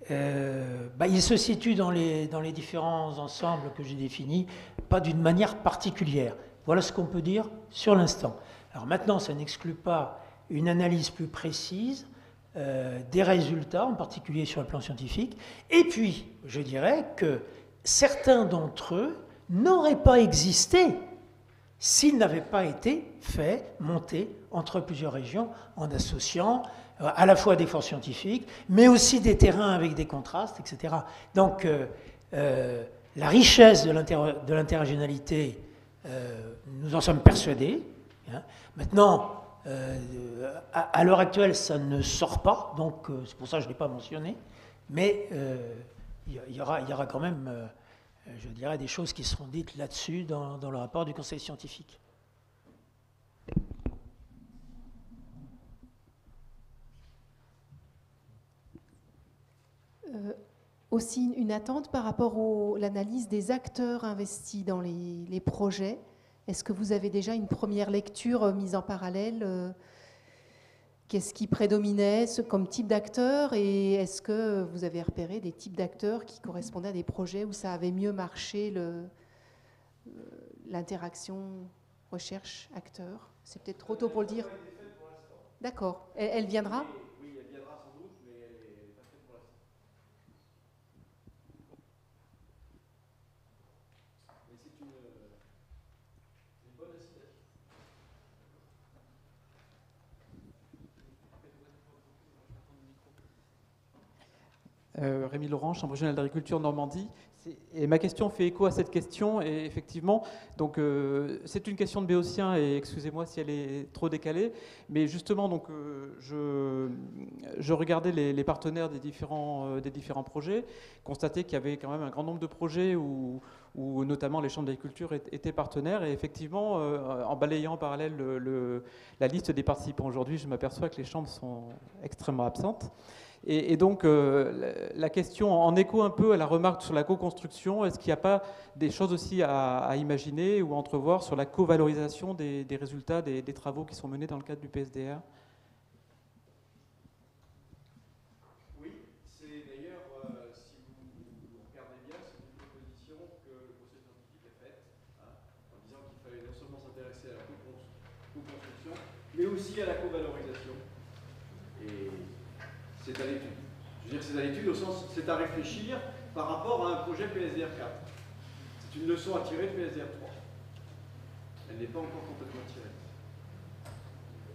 ils se situent dans les différents ensembles que j'ai définis, pas d'une manière particulière. Voilà ce qu'on peut dire sur l'instant. Alors maintenant, ça n'exclut pas une analyse plus précise des résultats, en particulier sur le plan scientifique. Et puis, je dirais que certains d'entre eux n'auraient pas existé s'ils n'avaient pas été faits, montés entre plusieurs régions, en associant à la fois des forces scientifiques, mais aussi des terrains avec des contrastes, etc. Donc, la richesse de l'interrégionalité, nous en sommes persuadés. Hein. Maintenant, à l'heure actuelle, ça ne sort pas, donc c'est pour ça que je ne l'ai pas mentionné, mais il y aura quand même, je dirais, des choses qui seront dites là-dessus dans le rapport du Conseil scientifique. Aussi une attente par rapport à l'analyse des acteurs investis dans les projets. Est-ce que vous avez déjà une première lecture mise en parallèle? Qu'est-ce qui prédominait comme type d'acteurs? Et est-ce que vous avez repéré des types d'acteurs qui correspondaient à des projets où ça avait mieux marché, l'interaction recherche-acteur? C'est peut-être trop tôt pour le dire. D'accord. Elle viendra? Oui, elle viendra sans doute, mais elle n'est pas faite pour l'instant. Mais c'est une bonne incitation. Rémi Laurent, Chambre régionale d'agriculture Normandie. Et ma question fait écho à cette question. Et effectivement, donc c'est une question de béotien. Et excusez-moi si elle est trop décalée, mais justement, donc je regardais les partenaires des différents projets, constatais qu'il y avait quand même un grand nombre de projets où notamment les chambres d'agriculture étaient partenaires. Et effectivement, en balayant en parallèle la liste des participants aujourd'hui, je m'aperçois que les chambres sont extrêmement absentes. Et donc, la question, en écho un peu à la remarque sur la co-construction, est-ce qu'il n'y a pas des choses aussi à imaginer ou à entrevoir sur la co-valorisation des résultats des travaux qui sont menés dans le cadre du PSDR? Oui, c'est d'ailleurs, si vous regardez bien, c'est une proposition que le Conseil scientifique a faite, en disant qu'il fallait non seulement s'intéresser à la co-construction, mais aussi à la co-valorisation. Et c'est à l'étude. Je veux dire, c'est à l'étude au sens, c'est à réfléchir par rapport à un projet PSDR 4. C'est une leçon à tirer de PSDR 3. Elle n'est pas encore complètement tirée.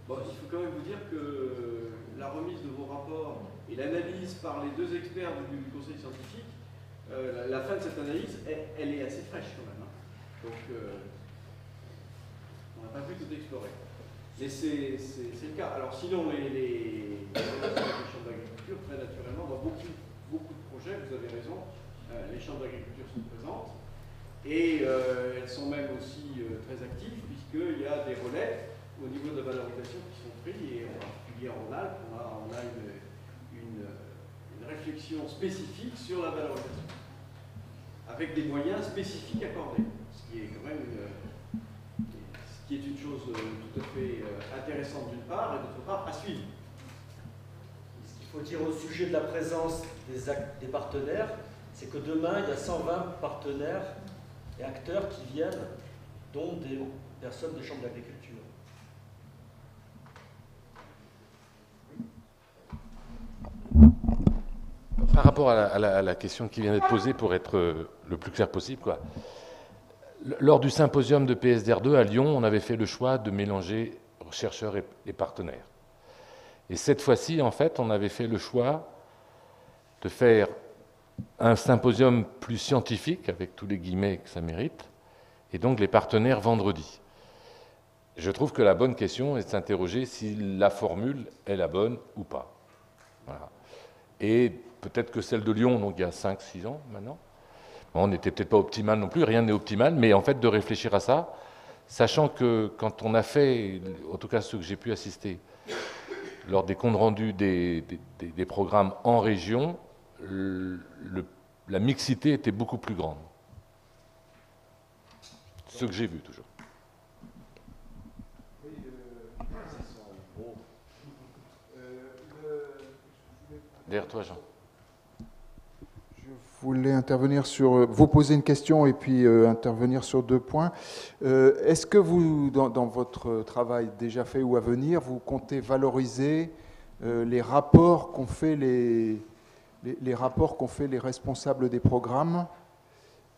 Bon, il faut quand même vous dire que la remise de vos rapports et l'analyse par les 2 experts du Conseil scientifique, la fin de cette analyse, elle est assez fraîche quand même. Hein. Donc, on n'a pas pu tout explorer. Mais c'est le cas. Alors sinon, les chambres d'agriculture, très naturellement, dans beaucoup de projets, vous avez raison, les chambres d'agriculture sont présentes. Et elles sont même aussi très actives, puisqu'il y a des relais au niveau de la valorisation qui sont pris. Et en particulier en Rhône-Alpes, on a une réflexion spécifique sur la valorisation, avec des moyens spécifiques accordés, ce qui est quand même ce qui est une chose tout à fait intéressante d'une part, et d'autre part à suivre. Ce qu'il faut dire au sujet de la présence des partenaires, c'est que demain, il y a 120 partenaires et acteurs qui viennent, dont des personnes des chambres d'agriculture. Par rapport à la question qui vient d'être posée, pour être le plus clair possible, quoi. Lors du symposium de PSDR2 à Lyon, on avait fait le choix de mélanger chercheurs et partenaires. Et cette fois-ci, en fait, on avait fait le choix de faire un symposium plus scientifique, avec tous les guillemets que ça mérite, et donc les partenaires vendredi. Je trouve que la bonne question est de s'interroger si la formule est la bonne ou pas. Voilà. Et peut-être que celle de Lyon, donc il y a 5-6 ans maintenant, on n'était peut-être pas optimal non plus, rien n'est optimal, mais en fait de réfléchir à ça, sachant que quand on a fait, en tout cas ceux que j'ai pu assister, lors des comptes rendus des programmes en région, la mixité était beaucoup plus grande. Ce que j'ai vu toujours. Derrière toi, Jean. Je voulais intervenir sur, vous poser une question et puis intervenir sur 2 points. Est-ce que vous, dans votre travail déjà fait ou à venir, vous comptez valoriser les rapports qu'ont fait les rapports qu'ont fait les responsables des programmes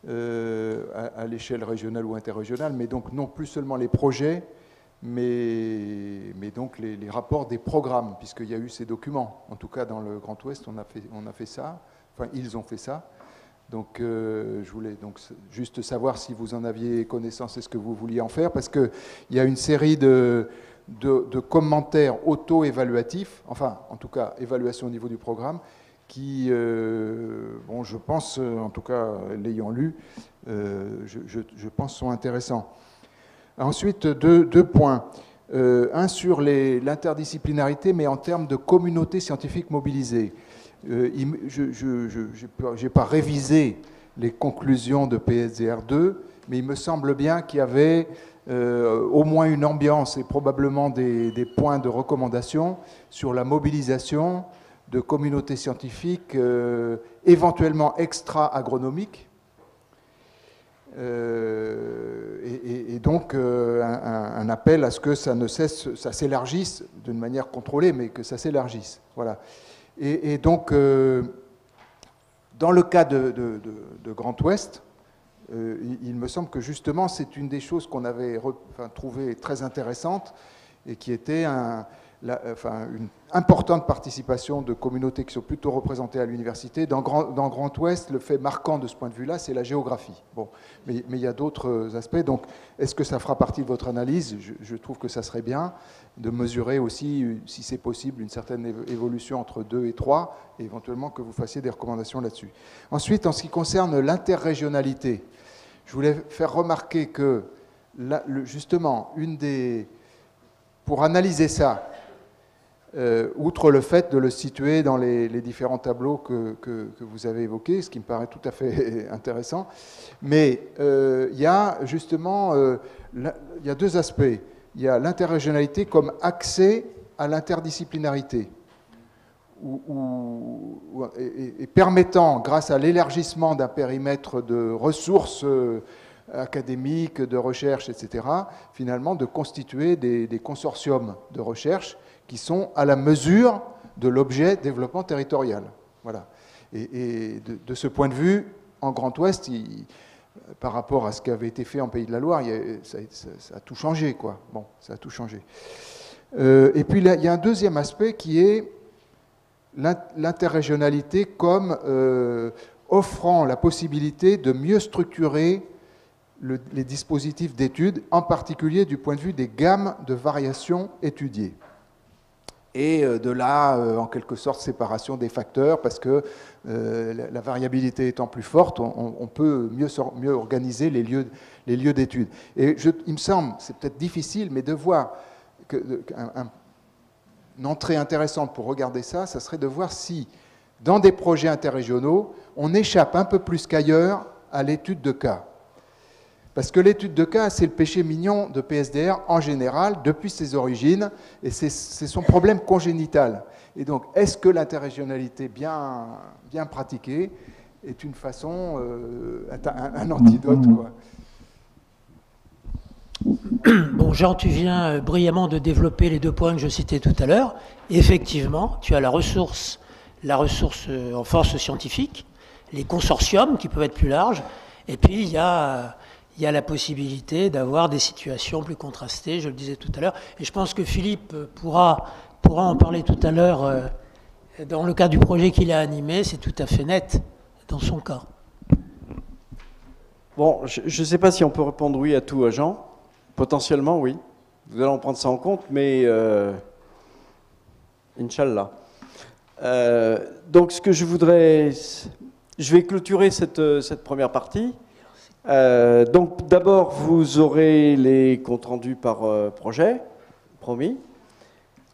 à l'échelle régionale ou interrégionale, mais donc non plus seulement les projets, mais donc les rapports des programmes, puisqu'il y a eu ces documents. En tout cas, dans le Grand Ouest, on a fait ça. Enfin, ils ont fait ça. Donc, je voulais donc juste savoir si vous en aviez connaissance et ce que vous vouliez en faire, parce qu'il y a une série de commentaires auto-évaluatifs, enfin, en tout cas, évaluation au niveau du programme, qui, bon, je pense, en tout cas, l'ayant lu, je pense sont intéressants. Ensuite, deux points. Un sur l'interdisciplinarité, mais en termes de communauté scientifique mobilisée. Je n'ai pas révisé les conclusions de PSDR2, mais il me semble bien qu'il y avait au moins une ambiance et probablement des points de recommandation sur la mobilisation de communautés scientifiques éventuellement extra-agronomiques. Et donc un appel à ce que ça ne cesse, ça s'élargisse d'une manière contrôlée, mais que ça s'élargisse. Voilà. Et donc, dans le cas de Grand Ouest, il me semble que justement c'est une des choses qu'on avait trouvé très intéressante et qui était une importante participation de communautés qui sont plutôt représentées à l'université. Dans Grand Ouest, le fait marquant de ce point de vue-là, c'est la géographie. Bon, mais il y a d'autres aspects. Donc, est-ce que ça fera partie de votre analyse ? Je trouve que ça serait bien de mesurer aussi, si c'est possible, une certaine évolution entre 2 et 3, et éventuellement que vous fassiez des recommandations là-dessus. Ensuite, en ce qui concerne l'interrégionalité, je voulais faire remarquer que, justement, pour analyser ça, outre le fait de le situer dans les différents tableaux que vous avez évoqués, ce qui me paraît tout à fait intéressant, mais il y a justement il y a 2 aspects. Il y a l'interrégionalité comme accès à l'interdisciplinarité, et permettant, grâce à l'élargissement d'un périmètre de ressources académiques, de recherche, etc., finalement de constituer des consortiums de recherche qui sont à la mesure de l'objet développement territorial. Voilà. Et de ce point de vue, en Grand Ouest, par rapport à ce qui avait été fait en Pays de la Loire, ça a tout changé, quoi. Bon, ça a tout changé. Et puis, il y a un deuxième aspect qui est l'interrégionalité comme offrant la possibilité de mieux structurer les dispositifs d'études, en particulier du point de vue des gammes de variations étudiées. Et de là, en quelque sorte, séparation des facteurs, parce que la variabilité étant plus forte, on peut mieux organiser les lieux d'études. Et il me semble, c'est peut-être difficile, mais de voir entrée intéressante pour regarder ça, ça serait de voir si, dans des projets interrégionaux, on échappe un peu plus qu'ailleurs à l'étude de cas. Parce que l'étude de cas, c'est le péché mignon de PSDR en général, depuis ses origines, et c'est son problème congénital. Et donc, est-ce que l'interrégionalité bien pratiquée est une façon, un antidote, quoi. Bon, Jean, tu viens brillamment de développer les 2 points que je citais tout à l'heure. Effectivement, tu as la ressource en force scientifique, les consortiums qui peuvent être plus larges, et puis il y a la possibilité d'avoir des situations plus contrastées, je le disais tout à l'heure, et je pense que Philippe pourra en parler tout à l'heure. Dans le cas du projet qu'il a animé, c'est tout à fait net dans son cas. Bon, je ne sais pas si on peut répondre oui à tout à Jean. Potentiellement, oui. Nous allons prendre ça en compte, mais Inch'Allah. Donc, ce que je voudrais... Je vais clôturer cette première partie. Donc, d'abord, vous aurez les comptes rendus par projet, promis.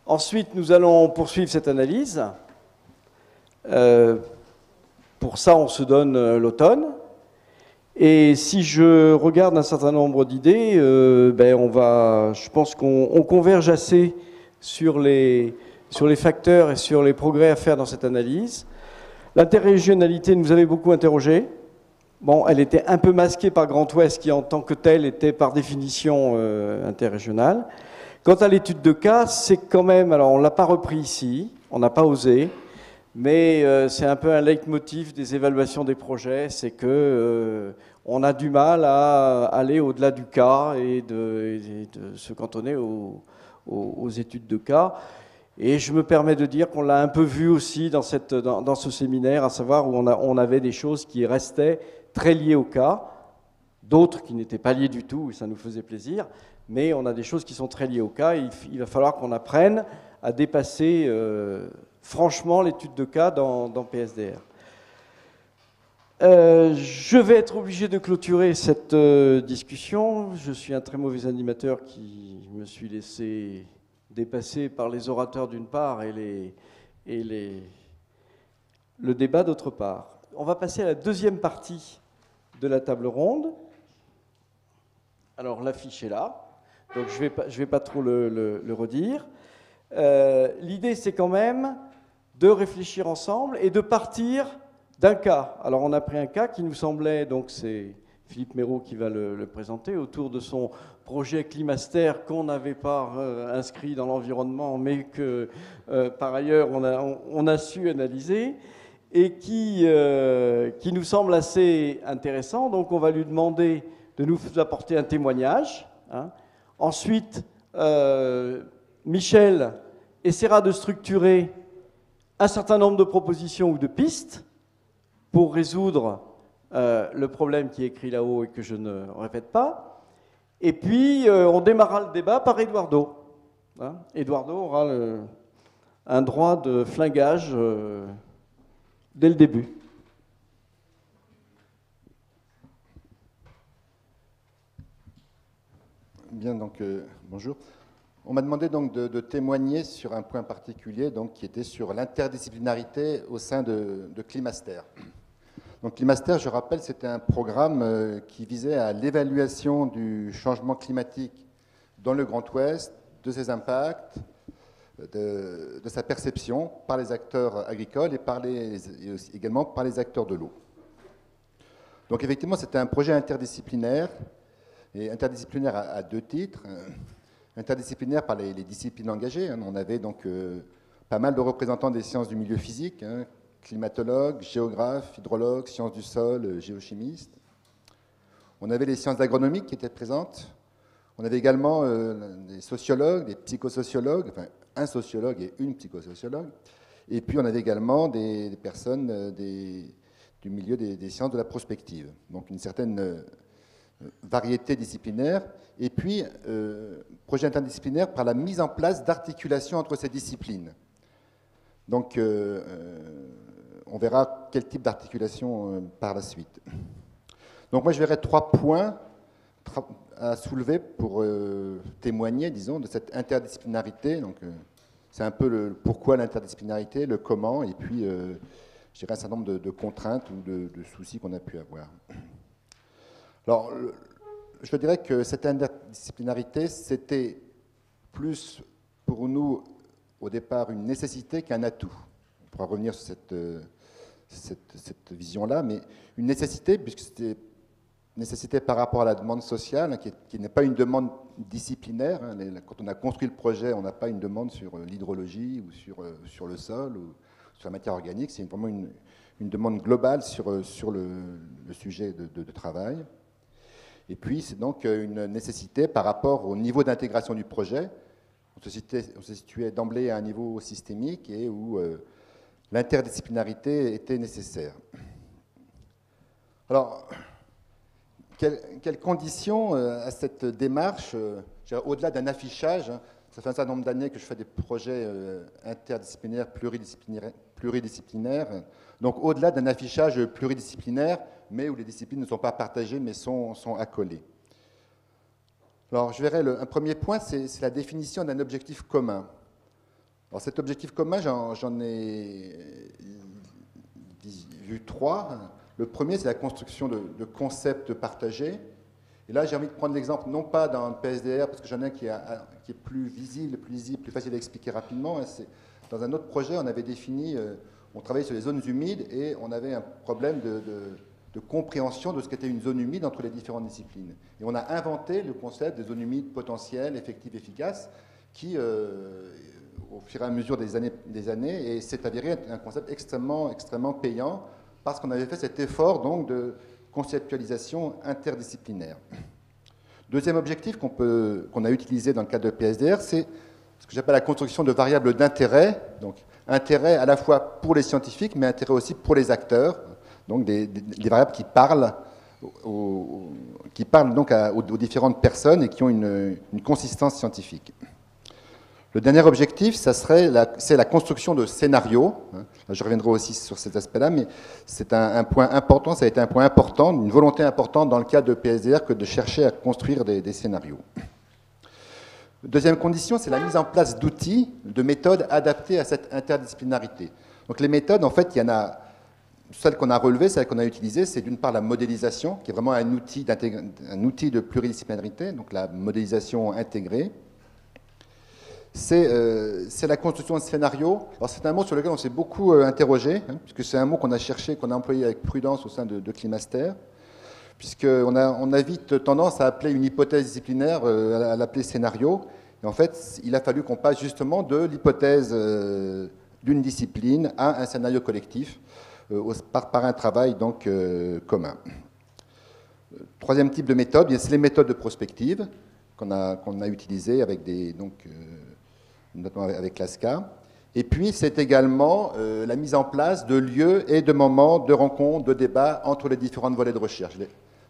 Ensuite, nous allons poursuivre cette analyse. Pour ça, on se donne l'automne. Et si je regarde un certain nombre d'idées, je pense qu'on converge assez sur les facteurs et sur les progrès à faire dans cette analyse. L'interrégionalité nous avait beaucoup interrogé. Bon, elle était un peu masquée par Grand Ouest, qui en tant que telle était par définition interrégionale. Quant à l'étude de cas, c'est quand même, alors on ne l'a pas repris ici, on n'a pas osé, mais c'est un peu un leitmotiv des évaluations des projets, c'est que on a du mal à aller au-delà du cas et de se cantonner aux études de cas. Et je me permets de dire qu'on l'a un peu vu aussi dans ce séminaire, à savoir où on avait des choses qui restaient très liées au cas, d'autres qui n'étaient pas liées du tout, et ça nous faisait plaisir, mais on a des choses qui sont très liées au cas, et il va falloir qu'on apprenne à dépasser franchement l'étude de cas dans PSDR. Je vais être obligé de clôturer cette discussion. Je suis un très mauvais animateur qui me suis laissé dépasser par les orateurs d'une part et le débat d'autre part. On va passer à la deuxième partie de la table ronde. Alors l'affiche est là, donc je vais pas trop le redire. L'idée, c'est quand même de réfléchir ensemble et de partir d'un cas. Alors on a pris un cas qui nous semblait, donc c'est Philippe Méraud qui va le présenter, autour de son projet Climaster qu'on n'avait pas inscrit dans l'environnement, mais que par ailleurs on a su analyser, et qui nous semble assez intéressant. Donc on va lui demander de nous apporter un témoignage. Hein. Ensuite, Michel essaiera de structurer un certain nombre de propositions ou de pistes pour résoudre le problème qui est écrit là-haut et que je ne répète pas. Et puis, on démarrera le débat par Eduardo. Hein. Eduardo aura un droit de flingage dès le début. Bien, donc, bonjour. On m'a demandé donc de témoigner sur un point particulier, donc, qui était sur l'interdisciplinarité au sein de Climaster. Donc Climaster, je rappelle, c'était un programme qui visait à l'évaluation du changement climatique dans le Grand Ouest, de ses impacts, de sa perception par les acteurs agricoles et également par les acteurs de l'eau. Donc effectivement, c'était un projet interdisciplinaire, et interdisciplinaire à 2 titres. Interdisciplinaire par les disciplines engagées. Hein. On avait donc pas mal de représentants des sciences du milieu physique, hein, climatologues, géographes, hydrologues, sciences du sol, géochimistes. On avait les sciences agronomiques qui étaient présentes. On avait également des sociologues, des psychosociologues, enfin un sociologue et une psychosociologue. Et puis on avait également des personnes du milieu des sciences de la prospective. Donc une certaine variété disciplinaire. Et puis, projet interdisciplinaire par la mise en place d'articulations entre ces disciplines. Donc, on verra quel type d'articulation par la suite. Donc, moi, je verrai 3 points à soulever pour témoigner, disons, de cette interdisciplinarité. Donc, c'est un peu pourquoi l'interdisciplinarité, le comment, et puis je dirais un certain nombre de contraintes ou de soucis qu'on a pu avoir. Alors, je dirais que cette interdisciplinarité, c'était plus pour nous, au départ, une nécessité qu'un atout. On pourra revenir sur cette vision-là, mais une nécessité, puisque c'était une nécessité par rapport à la demande sociale, qui n'est pas une demande disciplinaire. Quand on a construit le projet, on n'a pas une demande sur l'hydrologie ou sur le sol ou sur la matière organique. C'est vraiment une demande globale sur le sujet de travail. Et puis, c'est donc une nécessité par rapport au niveau d'intégration du projet. On se situait d'emblée à un niveau systémique et où l'interdisciplinarité était nécessaire. Alors, quelles conditions à cette démarche, au-delà d'un affichage, ça fait un certain nombre d'années que je fais des projets interdisciplinaires, pluridisciplinaires, donc au-delà d'un affichage pluridisciplinaire, mais où les disciplines ne sont pas partagées, mais sont accolées. Alors, je verrai un premier point, c'est la définition d'un objectif commun. Alors, cet objectif commun, j'en ai vu trois. Le premier, c'est la construction de concepts partagés. Et là, j'ai envie de prendre l'exemple, non pas dans le PSDR, parce que j'en ai un qui est plus visible, plus facile à expliquer rapidement. Dans un autre projet, on avait défini, on travaillait sur les zones humides, et on avait un problème de compréhension de ce qu'était une zone humide entre les différentes disciplines. Et on a inventé le concept des zones humides potentielles, effectives, efficaces, qui, au fur et à mesure des années, et s'est avéré un concept extrêmement payant, parce qu'on avait fait cet effort donc, de conceptualisation interdisciplinaire. Deuxième objectif qu'on a utilisé dans le cadre de PSDR, c'est ce que j'appelle la construction de variables d'intérêt, donc intérêt à la fois pour les scientifiques, mais intérêt aussi pour les acteurs, donc des variables qui parlent donc aux différentes personnes et qui ont une consistance scientifique. Le dernier objectif, c'est la construction de scénarios. Je reviendrai aussi sur cet aspect-là, mais c'est un point important, ça a été un point important, une volonté importante dans le cadre de PSDR que de chercher à construire des scénarios. Deuxième condition, c'est la mise en place d'outils, de méthodes adaptées à cette interdisciplinarité. Donc les méthodes, en fait, il y en a, celle qu'on a relevée, celle qu'on a utilisée, c'est d'une part la modélisation, qui est vraiment un outil de pluridisciplinarité, donc la modélisation intégrée. C'est la construction de scénarios. Alors c'est un mot sur lequel on s'est beaucoup interrogé, puisque c'est un mot qu'on a cherché, qu'on a employé avec prudence au sein de Climaster, puisqu'on a vite tendance à appeler une hypothèse disciplinaire, à l'appeler scénario. Et en fait, il a fallu qu'on passe justement de l'hypothèse d'une discipline à un scénario collectif par un travail donc commun. Troisième type de méthode, c'est les méthodes de prospective qu'on a utilisées avec notamment avec l'ASCA. Et puis, c'est également la mise en place de lieux et de moments de rencontres, de débats entre les différents volets de recherche.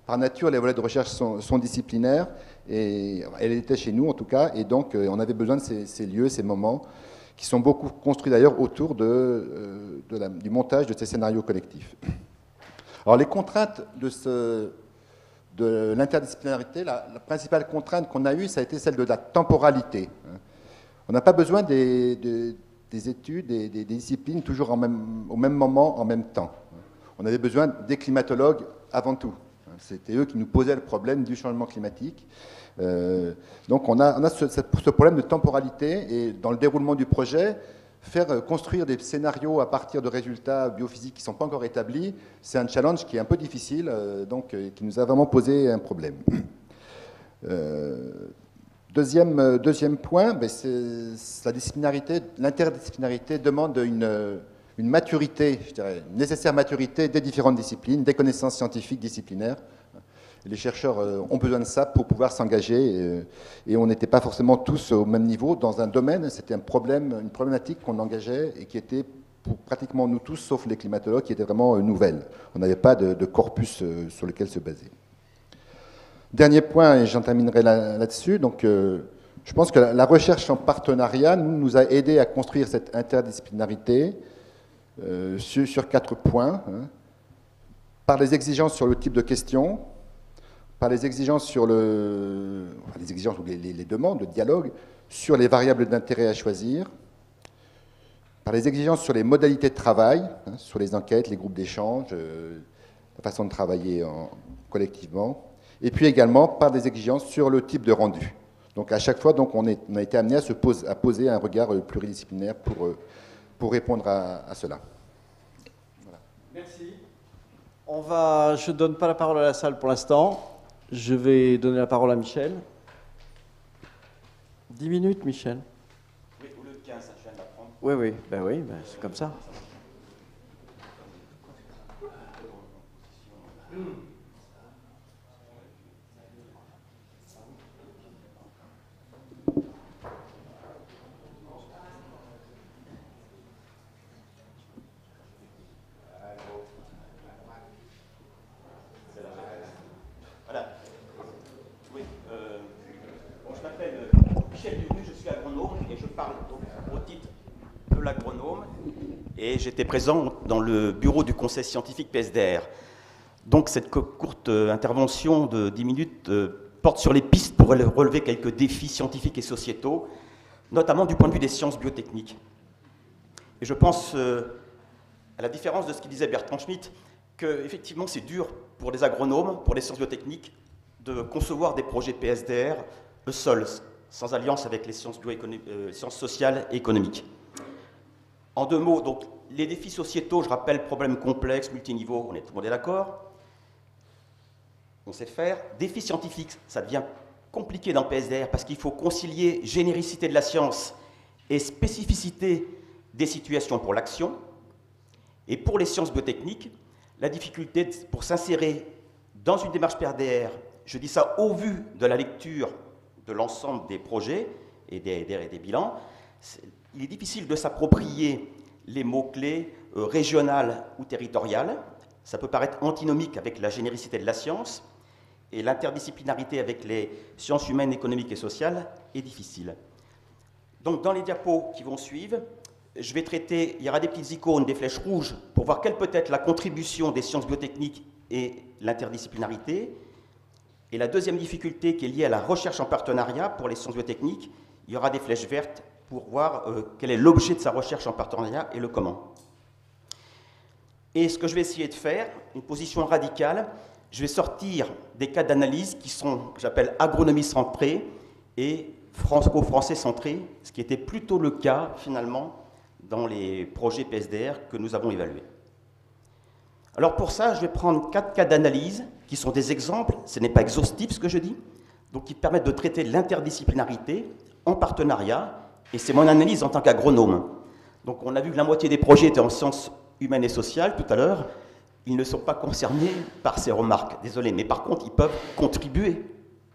Par nature, les volets de recherche sont disciplinaires, et elles étaient chez nous en tout cas, et donc on avait besoin de ces lieux, ces moments, qui sont beaucoup construits d'ailleurs autour du montage de ces scénarios collectifs. Alors, les contraintes de l'interdisciplinarité, la principale contrainte qu'on a eue, ça a été celle de la temporalité. On n'a pas besoin des études, des disciplines toujours au même moment, en même temps. On avait besoin des climatologues avant tout. C'était eux qui nous posaient le problème du changement climatique. Donc on a ce problème de temporalité, et dans le déroulement du projet, faire construire des scénarios à partir de résultats biophysiques qui ne sont pas encore établis, c'est un challenge qui est un peu difficile, donc qui nous a vraiment posé un problème. Deuxième point, c'est l'interdisciplinarité demande une maturité, je dirais, une nécessaire maturité des différentes disciplines, des connaissances scientifiques disciplinaires. Les chercheurs ont besoin de ça pour pouvoir s'engager, et on n'était pas forcément tous au même niveau dans un domaine. C'était une problématique qu'on engageait et qui était pour pratiquement nous tous, sauf les climatologues, qui était vraiment nouvelle. On n'avait pas de corpus sur lequel se baser. Dernier point, et j'en terminerai là-dessus, donc je pense que la recherche en partenariat nous a aidé à construire cette interdisciplinarité sur 4 points, par les exigences sur le type de questions, par les exigences sur les demandes, le dialogue, sur les variables d'intérêt à choisir, par les exigences sur les modalités de travail, hein, sur les enquêtes, les groupes d'échange, la façon de travailler collectivement, et puis également par des exigences sur le type de rendu. Donc à chaque fois, donc, on a été amené à poser un regard pluridisciplinaire pour répondre à cela. Voilà. Merci. Je ne donne pas la parole à la salle pour l'instant. Je vais donner la parole à Michel. 10 minutes, Michel. Oui, au lieu de 15, je viens d'apprendre. Oui, c'est comme ça. Et j'étais présent dans le bureau du conseil scientifique PSDR. Donc cette courte intervention de 10 minutes porte sur les pistes pour relever quelques défis scientifiques et sociétaux, notamment du point de vue des sciences biotechniques. Et je pense, à la différence de ce qu'il disait Bertrand Schmitt, qu'effectivement c'est dur pour les agronomes, pour les sciences biotechniques, de concevoir des projets PSDR seuls, sans alliance avec les sciences sociales et économiques. En 2 mots, donc, les défis sociétaux, je rappelle, problèmes complexes, multiniveaux, tout le monde est d'accord, on sait faire. Défis scientifiques, ça devient compliqué dans PSDR parce qu'il faut concilier généricité de la science et spécificité des situations pour l'action. Et pour les sciences biotechniques, la difficulté pour s'insérer dans une démarche PSDR, je dis ça au vu de la lecture de l'ensemble des projets et des bilans, il est difficile de s'approprier les mots-clés régional ou territorial. Ça peut paraître antinomique avec la généricité de la science, et l'interdisciplinarité avec les sciences humaines, économiques et sociales est difficile. Donc dans les diapos qui vont suivre, je vais traiter, il y aura des petites icônes, des flèches rouges, pour voir quelle peut être la contribution des sciences biotechniques et l'interdisciplinarité. Et la deuxième difficulté qui est liée à la recherche en partenariat pour les sciences biotechniques, il y aura des flèches vertes pour voir quel est l'objet de sa recherche en partenariat et le comment. Et ce que je vais essayer de faire, une position radicale, je vais sortir des cas d'analyse qui sont, que j'appelle agronomie centrée et franco-français centré, ce qui était plutôt le cas finalement dans les projets PSDR que nous avons évalués. Alors pour ça, je vais prendre 4 cas d'analyse qui sont des exemples, ce n'est pas exhaustif ce que je dis, donc qui permettent de traiter l'interdisciplinarité en partenariat. Et c'est mon analyse en tant qu'agronome. Donc on a vu que la moitié des projets étaient en sciences humaines et sociales tout à l'heure. Ils ne sont pas concernés par ces remarques, désolé, mais par contre ils peuvent contribuer,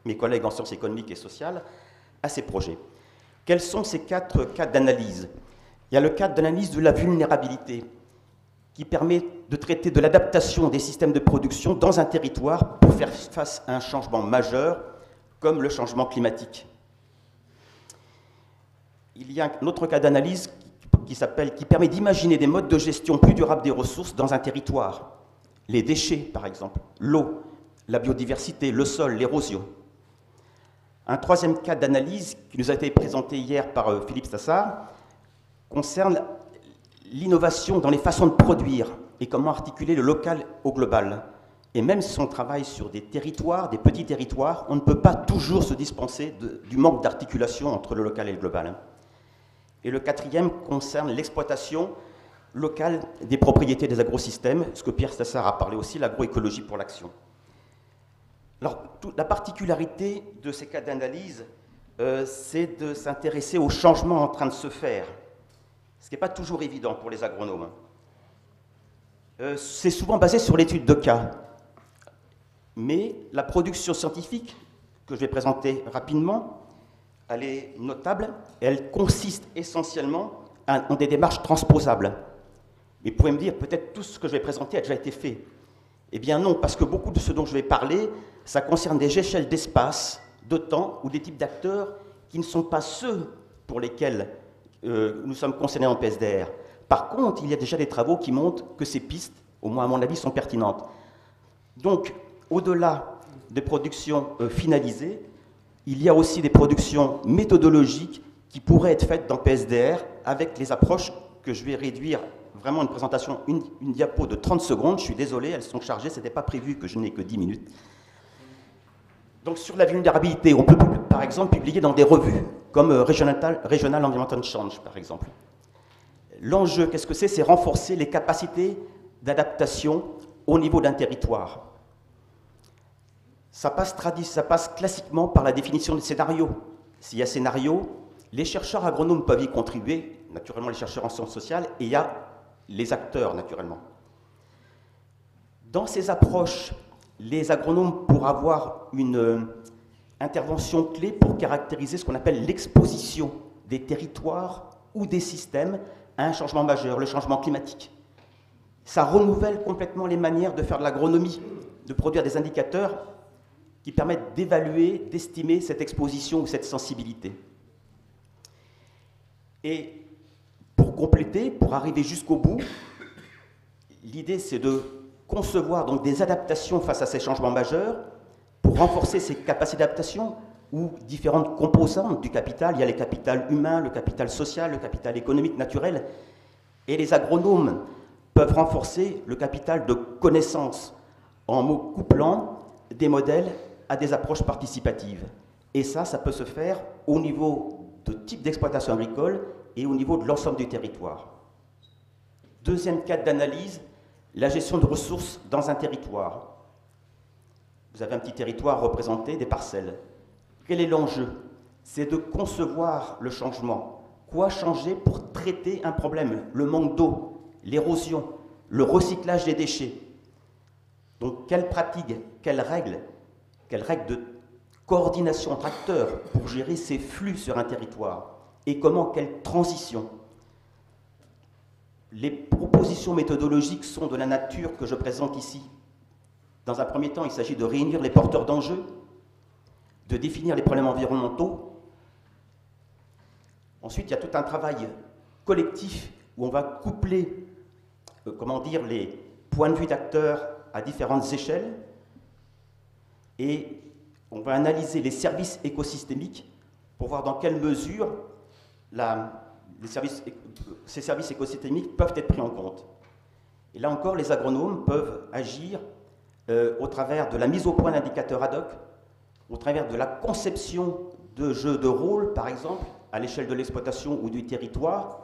mes collègues en sciences économiques et sociales, à ces projets. Quels sont ces 4 cas d'analyse? Il y a le cas d'analyse de la vulnérabilité, qui permet de traiter de l'adaptation des systèmes de production dans un territoire pour faire face à un changement majeur, comme le changement climatique. Il y a un autre cas d'analyse qui permet d'imaginer des modes de gestion plus durables des ressources dans un territoire. Les déchets, par exemple, l'eau, la biodiversité, le sol, l'érosion. Un troisième cas d'analyse qui nous a été présenté hier par Philippe Stassard concerne l'innovation dans les façons de produire et comment articuler le local au global. Et même si on travaille sur des territoires, des petits territoires, on ne peut pas toujours se dispenser du manque d'articulation entre le local et le global. Et le quatrième concerne l'exploitation locale des propriétés des agrosystèmes, ce que Pierre Stassard a parlé aussi, l'agroécologie pour l'action. Alors, la particularité de ces cas d'analyse, c'est de s'intéresser aux changements en train de se faire, ce qui n'est pas toujours évident pour les agronomes. C'est souvent basé sur l'étude de cas, mais la production scientifique, que je vais présenter rapidement, elle est notable, elle consiste essentiellement en des démarches transposables. Mais vous pouvez me dire, peut-être tout ce que je vais présenter a déjà été fait. Eh bien non, parce que beaucoup de ce dont je vais parler, ça concerne des échelles d'espace, de temps ou des types d'acteurs qui ne sont pas ceux pour lesquels nous sommes concernés en PSDR. Par contre, il y a déjà des travaux qui montrent que ces pistes, au moins à mon avis, sont pertinentes. Donc, au-delà des productions finalisées, il y a aussi des productions méthodologiques qui pourraient être faites dans PSDR avec les approches que je vais réduire vraiment une présentation, une diapo de 30 secondes. Je suis désolé, elles sont chargées, ce n'était pas prévu que je n'ai que 10 minutes. Donc sur la vulnérabilité, on peut par exemple publier dans des revues, comme Regional Environmental Change par exemple. L'enjeu, qu'est-ce que c'est? C'est renforcer les capacités d'adaptation au niveau d'un territoire. Ça passe classiquement par la définition des scénarios. S'il y a scénario, les chercheurs agronomes peuvent y contribuer, naturellement les chercheurs en sciences sociales, et il y a les acteurs, naturellement. Dans ces approches, les agronomes pourront avoir une intervention clé pour caractériser ce qu'on appelle l'exposition des territoires ou des systèmes à un changement majeur, le changement climatique. Ça renouvelle complètement les manières de faire de l'agronomie, de produire des indicateurs qui permettent d'évaluer, d'estimer cette exposition ou cette sensibilité. Et pour compléter, pour arriver jusqu'au bout, l'idée c'est de concevoir donc des adaptations face à ces changements majeurs pour renforcer ces capacités d'adaptation ou différentes composantes du capital. Il y a le capital humain, le capital social, le capital économique, naturel. Et les agronomes peuvent renforcer le capital de connaissances en couplant des modèles à des approches participatives. Et ça peut se faire au niveau de type d'exploitation agricole et au niveau de l'ensemble du territoire. Deuxième cadre d'analyse, la gestion de ressources dans un territoire. Vous avez un petit territoire représenté, des parcelles. Quel est l'enjeu? C'est de concevoir le changement. Quoi changer pour traiter un problème? Le manque d'eau, l'érosion, le recyclage des déchets. Donc, quelles pratiques, quelles règles de coordination entre acteurs pour gérer ces flux sur un territoire? Et comment, quelle transition? Les propositions méthodologiques sont de la nature que je présente ici. Dans un premier temps, il s'agit de réunir les porteurs d'enjeux, de définir les problèmes environnementaux. Ensuite, il y a tout un travail collectif où on va coupler, les points de vue d'acteurs à différentes échelles et on va analyser les services écosystémiques pour voir dans quelle mesure ces services écosystémiques peuvent être pris en compte. Et là encore, les agronomes peuvent agir au travers de la mise au point d'indicateurs ad hoc, au travers de la conception de jeux de rôle, par exemple, à l'échelle de l'exploitation ou du territoire,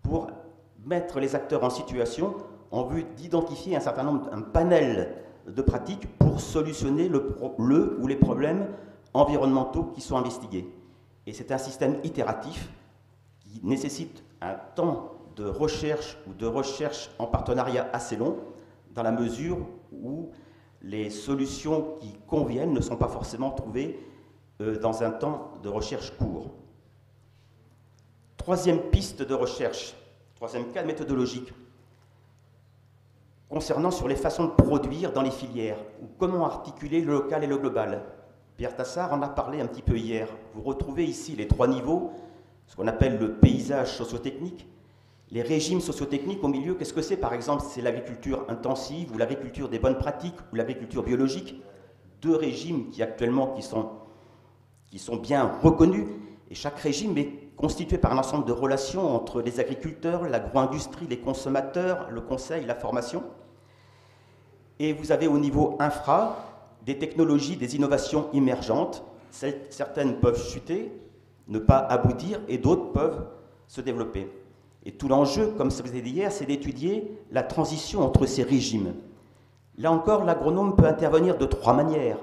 pour mettre les acteurs en situation en vue d'identifier un panel de pratiques pour solutionner le ou les problèmes environnementaux qui sont investigués. Et c'est un système itératif qui nécessite un temps de recherche ou de recherche en partenariat assez long, dans la mesure où les solutions qui conviennent ne sont pas forcément trouvées dans un temps de recherche court. Troisième piste de recherche, troisième cas méthodologique, concernant sur les façons de produire dans les filières, ou comment articuler le local et le global. Pierre Tassard en a parlé un petit peu hier. Vous retrouvez ici les trois niveaux, ce qu'on appelle le paysage sociotechnique, les régimes sociotechniques au milieu. Qu'est-ce que c'est par exemple? C'est l'agriculture intensive ou l'agriculture des bonnes pratiques ou l'agriculture biologique. Deux régimes qui actuellement qui sont bien reconnus, et chaque régime est constitué par un ensemble de relations entre les agriculteurs, l'agro-industrie, les consommateurs, le conseil, la formation. Et vous avez au niveau infra des technologies, des innovations émergentes. Certaines peuvent chuter, ne pas aboutir, et d'autres peuvent se développer. Et tout l'enjeu, comme ça vous avez dit hier, c'est d'étudier la transition entre ces régimes. Là encore, l'agronome peut intervenir de trois manières.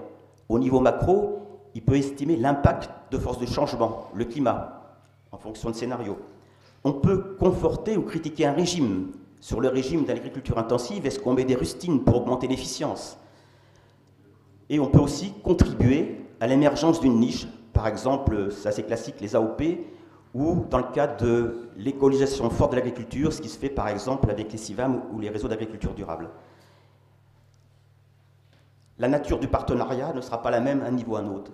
Au niveau macro, il peut estimer l'impact de force de changement, le climat, en fonction de scénarios. On peut conforter ou critiquer un régime. Sur le régime de l'agriculture intensive, est-ce qu'on met des rustines pour augmenter l'efficience? Et on peut aussi contribuer à l'émergence d'une niche, par exemple, c'est assez classique, les AOP, ou dans le cadre de l'écologisation forte de l'agriculture, ce qui se fait par exemple avec les CIVAM ou les réseaux d'agriculture durable. La nature du partenariat ne sera pas la même à un niveau à un autre.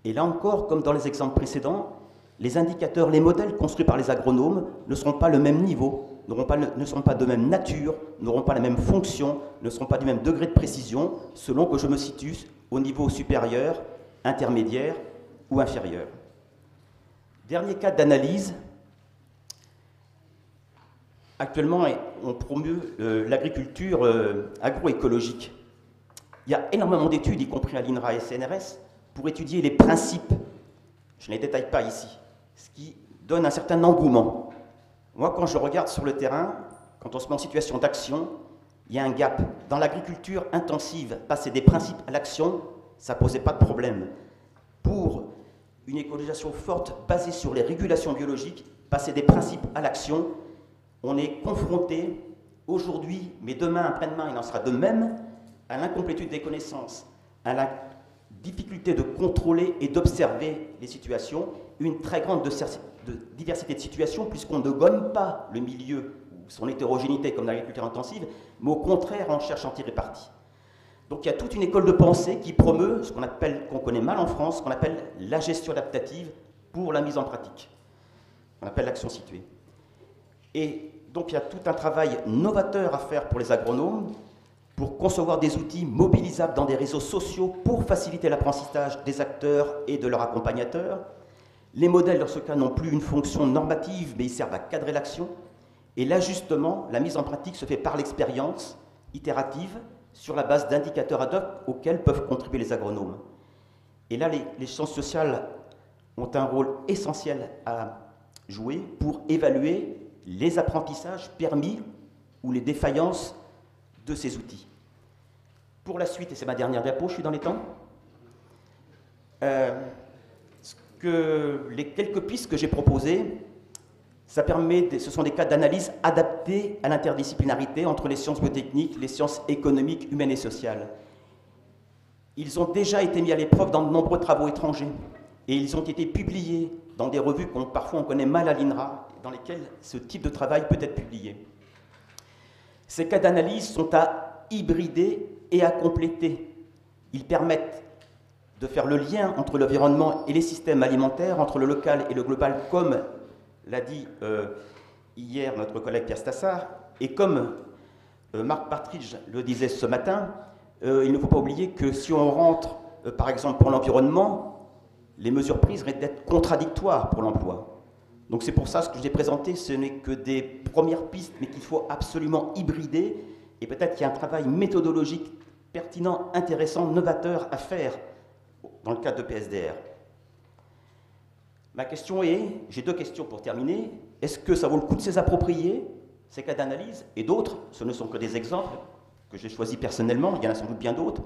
Et là encore, comme dans les exemples précédents, les indicateurs, les modèles construits par les agronomes ne seront pas le même niveau, ne seront pas de même nature, n'auront pas la même fonction, ne seront pas du même degré de précision, selon que je me situe au niveau supérieur, intermédiaire ou inférieur. Dernier cas d'analyse, actuellement, on promeut l'agriculture agroécologique. Il y a énormément d'études, y compris à l'INRA et CNRS, pour étudier les principes. Je ne les détaille pas ici, ce qui donne un certain engouement. Moi, quand je regarde sur le terrain, quand on se met en situation d'action, il y a un gap. Dans l'agriculture intensive, passer des principes à l'action, ça ne posait pas de problème. Pour une écologisation forte basée sur les régulations biologiques, passer des principes à l'action, on est confronté aujourd'hui, mais demain, après-demain, il en sera de même, à l'incomplétude des connaissances, à la difficulté de contrôler et d'observer les situations, une très grande diversité de situations, puisqu'on ne gomme pas le milieu ou son hétérogénéité comme dans l'agriculture intensive, mais au contraire, on cherche à en tirer parti. Donc il y a toute une école de pensée qui promeut ce qu'on connaît mal en France, qu'on appelle la gestion adaptative pour la mise en pratique. On appelle l'action située. Et donc il y a tout un travail novateur à faire pour les agronomes, pour concevoir des outils mobilisables dans des réseaux sociaux pour faciliter l'apprentissage des acteurs et de leurs accompagnateurs. Les modèles, dans ce cas, n'ont plus une fonction normative, mais ils servent à cadrer l'action. Et l'ajustement, la mise en pratique se fait par l'expérience itérative sur la base d'indicateurs ad hoc auxquels peuvent contribuer les agronomes. Et là, les sciences sociales ont un rôle essentiel à jouer pour évaluer les apprentissages permis ou les défaillances de ces outils. Pour la suite, et c'est ma dernière diapo, je suis dans les temps, les quelques pistes que j'ai proposées, ce sont des cas d'analyse adaptés à l'interdisciplinarité entre les sciences biotechniques, les sciences économiques, humaines et sociales. Ils ont déjà été mis à l'épreuve dans de nombreux travaux étrangers et ils ont été publiés dans des revues qu'on parfois on connaît mal à l'INRA, dans lesquelles ce type de travail peut être publié. Ces cas d'analyse sont à hybrider et à compléter. Ils permettent de faire le lien entre l'environnement et les systèmes alimentaires, entre le local et le global, comme l'a dit hier notre collègue Pierre Stassard, et comme Marc Partridge le disait ce matin, il ne faut pas oublier que si on rentre, par exemple pour l'environnement, les mesures prises risquent d'être contradictoires pour l'emploi. Donc c'est pour ça que ce que j'ai présenté, ce n'est que des premières pistes, mais qu'il faut absolument hybrider, et peut-être qu'il y a un travail méthodologique pertinent, intéressant, novateur à faire dans le cadre de PSDR. Ma question est, j'ai deux questions pour terminer, est-ce que ça vaut le coup de se les approprier, ces cas d'analyse, et d'autres, ce ne sont que des exemples que j'ai choisis personnellement, il y en a sans doute bien d'autres.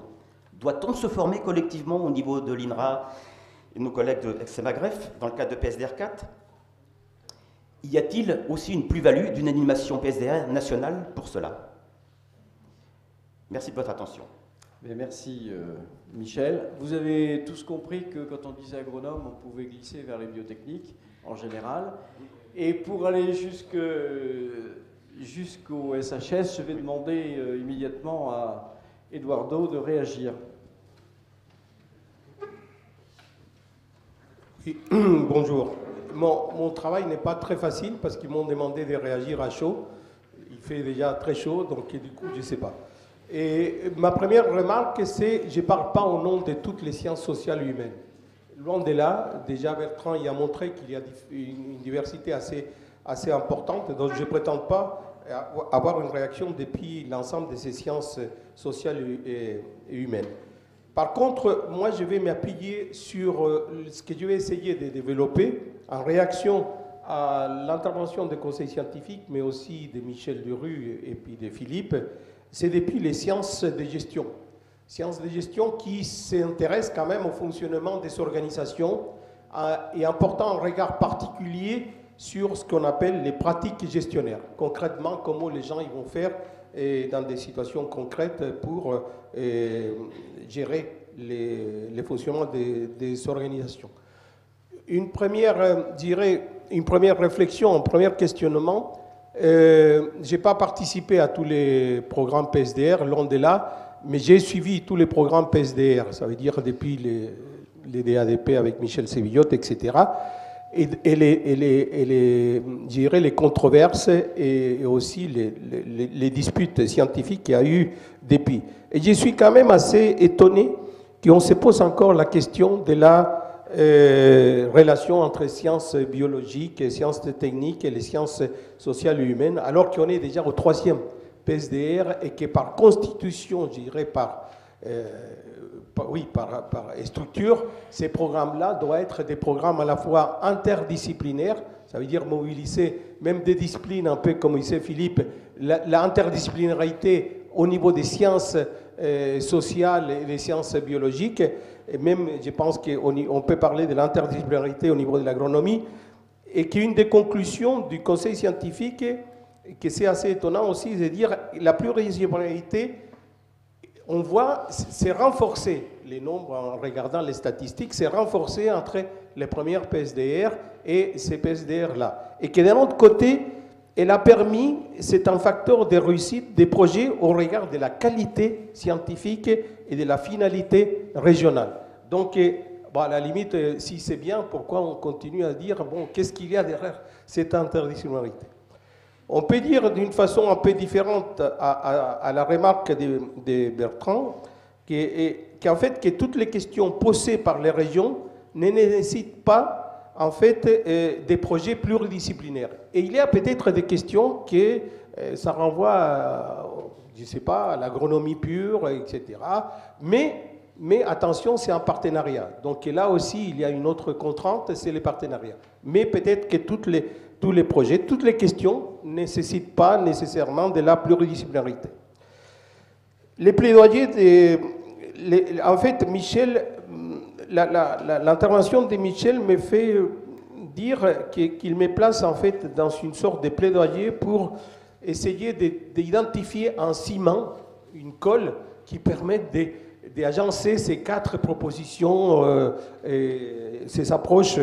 Doit-on se former collectivement au niveau de l'INRA et de nos collègues de XMAGREF dans le cadre de PSDR 4 ? Y a-t-il aussi une plus-value d'une animation PSDR nationale pour cela? Merci de votre attention. Mais merci Michel. Vous avez tous compris que quand on disait agronome, on pouvait glisser vers les biotechniques en général. Et pour aller jusqu'au SHS, je vais demander immédiatement à Eduardo de réagir. Oui, bonjour. Mon travail n'est pas très facile parce qu'ils m'ont demandé de réagir à chaud. Il fait déjà très chaud, donc du coup, je ne sais pas. Et ma première remarque, c'est je ne parle pas au nom de toutes les sciences sociales et humaines. Loin de là, déjà Bertrand y a montré qu'il y a une diversité assez importante, donc je ne prétends pas avoir une réaction depuis l'ensemble de ces sciences sociales et humaines. Par contre, moi, je vais m'appuyer sur ce que je vais essayer de développer en réaction à l'intervention des conseils scientifiques, mais aussi de Michel Derue et puis de Philippe. C'est depuis les sciences de gestion. Sciences de gestion qui s'intéressent quand même au fonctionnement des organisations et en portant un regard particulier sur ce qu'on appelle les pratiques gestionnaires. Concrètement, comment les gens ils vont faire dans des situations concrètes pour gérer les fonctionnements des organisations. Une première réflexion, un premier questionnement. Je n'ai pas participé à tous les programmes PSDR, loin de là, mais j'ai suivi tous les programmes PSDR, ça veut dire depuis les DADP avec Michel Sévillotte, etc. Et les controverses et aussi les disputes scientifiques qu'il y a eu depuis. Et je suis quand même assez étonné qu'on se pose encore la question de la relation entre sciences biologiques, et sciences techniques et les sciences sociales et humaines, alors qu'on est déjà au 3e PSDR et que par constitution, je dirais par structure, ces programmes-là doivent être des programmes à la fois interdisciplinaires, ça veut dire mobiliser même des disciplines, un peu comme disait Philippe, l'interdisciplinarité au niveau des sciences sociales et des sciences biologiques, et même je pense qu'on peut parler de l'interdisciplinarité au niveau de l'agronomie, et qu'une des conclusions du conseil scientifique, que c'est assez étonnant aussi, c'est de dire la pluridisciplinarité, on voit, c'est renforcé, les nombres en regardant les statistiques, c'est renforcé entre les premières PSDR et ces PSDR-là. Et que d'un autre côté, elle a permis, c'est un facteur de réussite des projets au regard de la qualité scientifique et de la finalité régionale. Donc, à la limite, si c'est bien, pourquoi on continue à dire, bon, qu'est-ce qu'il y a derrière cette interdisciplinarité? On peut dire d'une façon un peu différente à la remarque de Bertrand, qu'en fait, que toutes les questions posées par les régions ne nécessitent pas, en fait, des projets pluridisciplinaires. Et il y a peut-être des questions que ça renvoie à, je ne sais pas, à l'agronomie pure, etc. Mais attention, c'est un partenariat. Donc là aussi, il y a une autre contrainte, c'est les partenariats. Mais peut-être que tous les projets, toutes les questions ne nécessitent pas nécessairement de la pluridisciplinarité. Les plaidoyers, en fait, Michel, l'intervention de Michel me fait dire qu'il me place en fait dans une sorte de plaidoyer pour essayer d'identifier un ciment, une colle qui permette d'agencer ces 4 propositions, ces approches,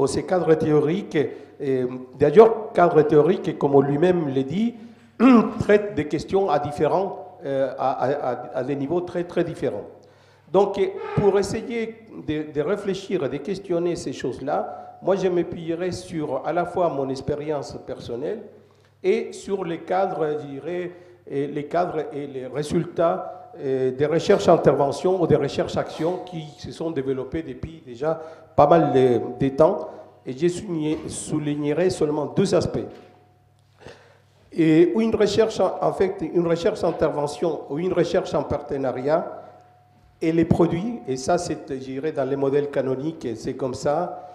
ces cadres théoriques. D'ailleurs, cadre théorique, comme lui-même l'a dit, traite des questions à des niveaux très, très différents. Donc, pour essayer de réfléchir et de questionner ces choses-là, moi, je m'appuierai sur à la fois mon expérience personnelle et sur les cadres, je dirais, les cadres et les résultats des recherches-interventions ou des recherches-actions qui se sont développées depuis déjà pas mal de temps. Et je soulignerai seulement 2 aspects. Et une recherche, en fait, une recherche-intervention ou une recherche en partenariat et les produits, et ça, c'est, je dirais, dans les modèles canoniques, c'est comme ça,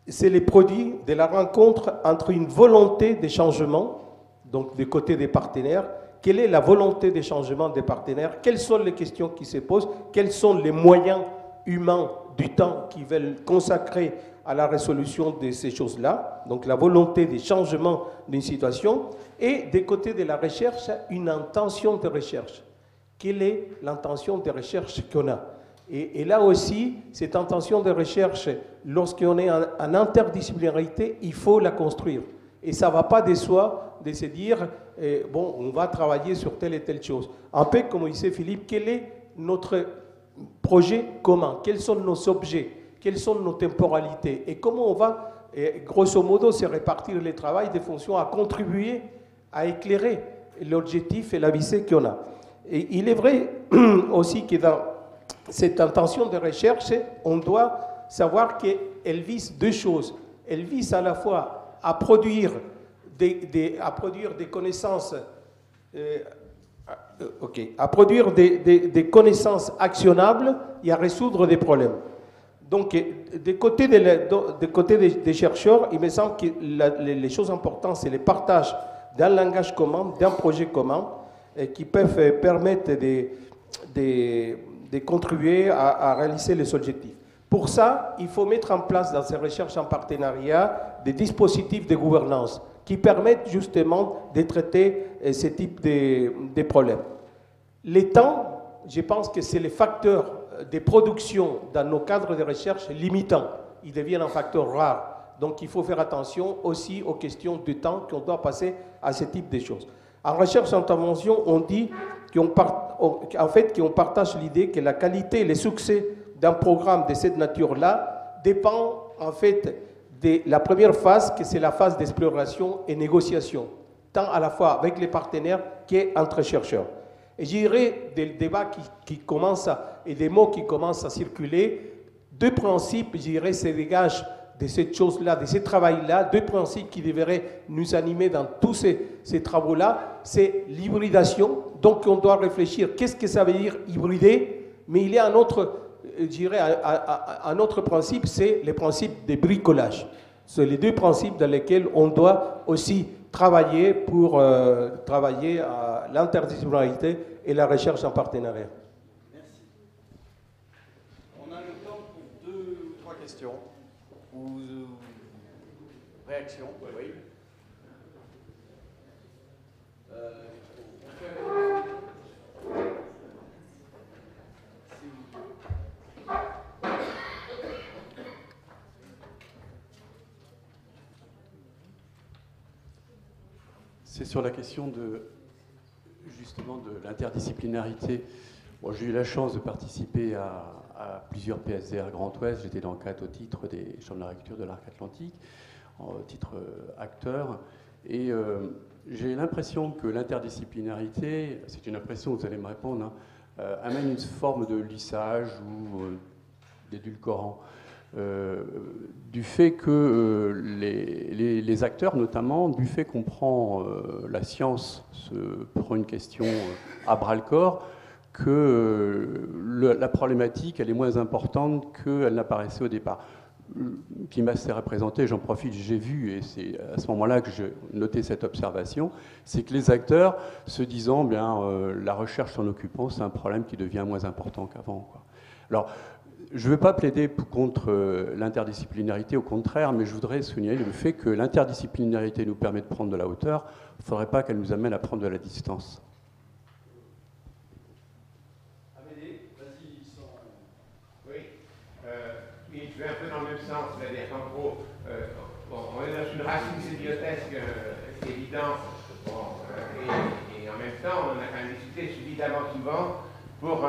c'est les produits de la rencontre entre une volonté de changement, donc du côté des partenaires. Quelle est la volonté de changement des partenaires? Quelles sont les questions qui se posent? Quels sont les moyens humains du temps qu'ils veulent consacrer à la résolution de ces choses-là? Donc la volonté de changement d'une situation. Et des côtés de la recherche, une intention de recherche. Quelle est l'intention de recherche qu'on a? Et là aussi, cette intention de recherche, lorsqu'on est en interdisciplinarité, il faut la construire. Et ça ne va pas de soi de se dire, bon, on va travailler sur telle et telle chose. Un peu comme disait Philippe, quel est notre projet commun? Quels sont nos objets? Quelles sont nos temporalités? Et comment on va, grosso modo, se répartir le travail de fonction à contribuer à éclairer l'objectif et la visée qu'on a. Et il est vrai aussi que dans cette intention de recherche, on doit savoir qu'elle vise 2 choses. Elle vise à la fois à produire des connaissances, à produire des connaissances actionnables et à résoudre des problèmes. Donc, des côtés des chercheurs, il me semble que les choses importantes, c'est le partage d'un langage commun, d'un projet commun, qui peuvent permettre de contribuer à réaliser les objectifs. Pour ça, il faut mettre en place dans ces recherches en partenariat des dispositifs de gouvernance qui permettent justement de traiter ce type de problèmes. Les temps, je pense que c'est les facteurs de production dans nos cadres de recherche limitants. Ils deviennent un facteur rare. Donc il faut faire attention aussi aux questions de temps qu'on doit passer à ce type de choses. En recherche-intervention, on dit qu'on partage l'idée que la qualité et le succès d'un programme de cette nature-là dépend en fait de la première phase, que c'est la phase d'exploration et négociation, tant à la fois avec les partenaires qu'entre chercheurs. Et je dirais des débats qui commencent et des mots qui commencent à circuler deux principes, je dirais, se dégagent de cette chose-là, de ce travail-là, deux principes qui devraient nous animer dans tous ces travaux-là. C'est l'hybridation. Donc, on doit réfléchir, qu'est-ce que ça veut dire hybrider? Mais il y a un autre, je dirais, un autre principe, c'est le principe de bricolage. C'est les deux principes dans lesquels on doit aussi travailler pour travailler à l'interdisciplinarité et la recherche en partenariat. Merci. On a le temps pour 2 ou 3 questions ou réactions. Oui. C'est sur la question justement de l'interdisciplinarité. Bon, j'ai eu la chance de participer à plusieurs PSDR Grand Ouest. J'étais dans le cadre au titre des Chambres d'agriculture de l'Arc Atlantique, au titre acteur. Et j'ai l'impression que l'interdisciplinarité, c'est une impression, vous allez me répondre, hein, amène une forme de lissage ou d'édulcorant. Du fait que les acteurs, notamment, du fait qu'on prend la science, prend une question à bras-le-corps, que la problématique, elle est moins importante qu'elle n'apparaissait au départ. Qui m'a s'est représenté, j'en profite, j'ai vu, et c'est à ce moment-là que j'ai noté cette observation, c'est que les acteurs se disant, bien, la recherche s'en occupant, c'est un problème qui devient moins important qu'avant, quoi. Alors, je ne veux pas plaider contre l'interdisciplinarité, au contraire, mais je voudrais souligner le fait que l'interdisciplinarité nous permet de prendre de la hauteur. Il ne faudrait pas qu'elle nous amène à prendre de la distance. Amédée, vas-y, oui, oui, je vais un peu dans le même sens, c'est-à-dire qu'en gros, on est dans une racine symbiotesque évidente, et en même temps, on a quand même discuté suffisamment souvent pour...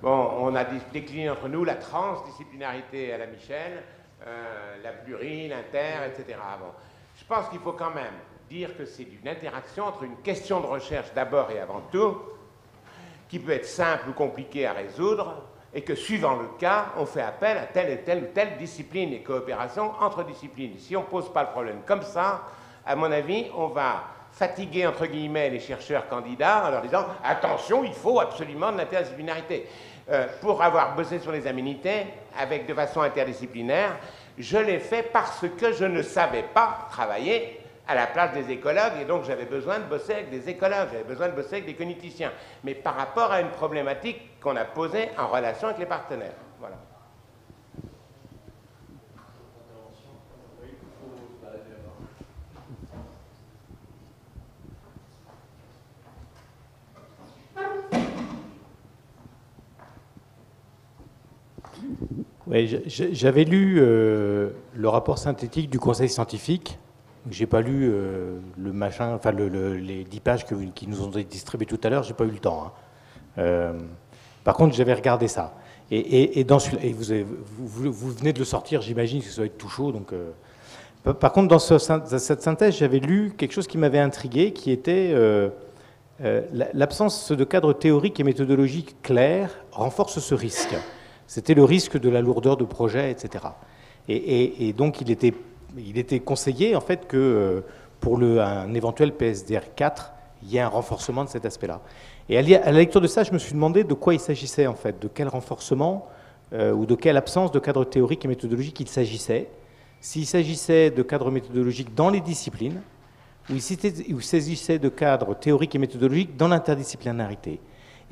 on a décliné entre nous la transdisciplinarité à la Michel, la pluri, l'inter, etc. Bon, je pense qu'il faut quand même dire que c'est une interaction entre une question de recherche d'abord et avant tout, qui peut être simple ou compliquée à résoudre, et que suivant le cas, on fait appel à telle et telle ou telle discipline et coopération entre disciplines. Si on ne pose pas le problème comme ça, à mon avis, on va fatiguer, entre guillemets, les chercheurs candidats en leur disant « Attention, il faut absolument de l'interdisciplinarité ». Pour avoir bossé sur les aménités de façon interdisciplinaire, je l'ai fait parce que je ne savais pas travailler à la place des écologues, et donc j'avais besoin de bosser avec des écologues, j'avais besoin de bosser avec des cogniticiens, mais par rapport à une problématique qu'on a posée en relation avec les partenaires. Voilà. Oui, j'avais lu le rapport synthétique du conseil scientifique. J'ai pas lu le machin, enfin les 10 pages qui nous ont été distribuées tout à l'heure. J'ai pas eu le temps. Hein. Par contre, j'avais regardé ça. Et dans vous venez de le sortir. J'imagine que ça doit être tout chaud. Donc, par contre, dans cette synthèse, j'avais lu quelque chose qui m'avait intrigué, qui était l'absence de cadre théorique et méthodologique clair renforce ce risque. C'était le risque de la lourdeur de projet, etc. Et donc, il était conseillé, en fait, que pour un éventuel PSDR 4, il y ait un renforcement de cet aspect-là. Et à la lecture de ça, je me suis demandé de quoi il s'agissait, en fait, de quel renforcement ou de quelle absence de cadre théorique et méthodologique il s'agissait. S'il s'agissait de cadres méthodologiques dans les disciplines, ou il s'agissait de cadres théoriques et méthodologiques dans l'interdisciplinarité.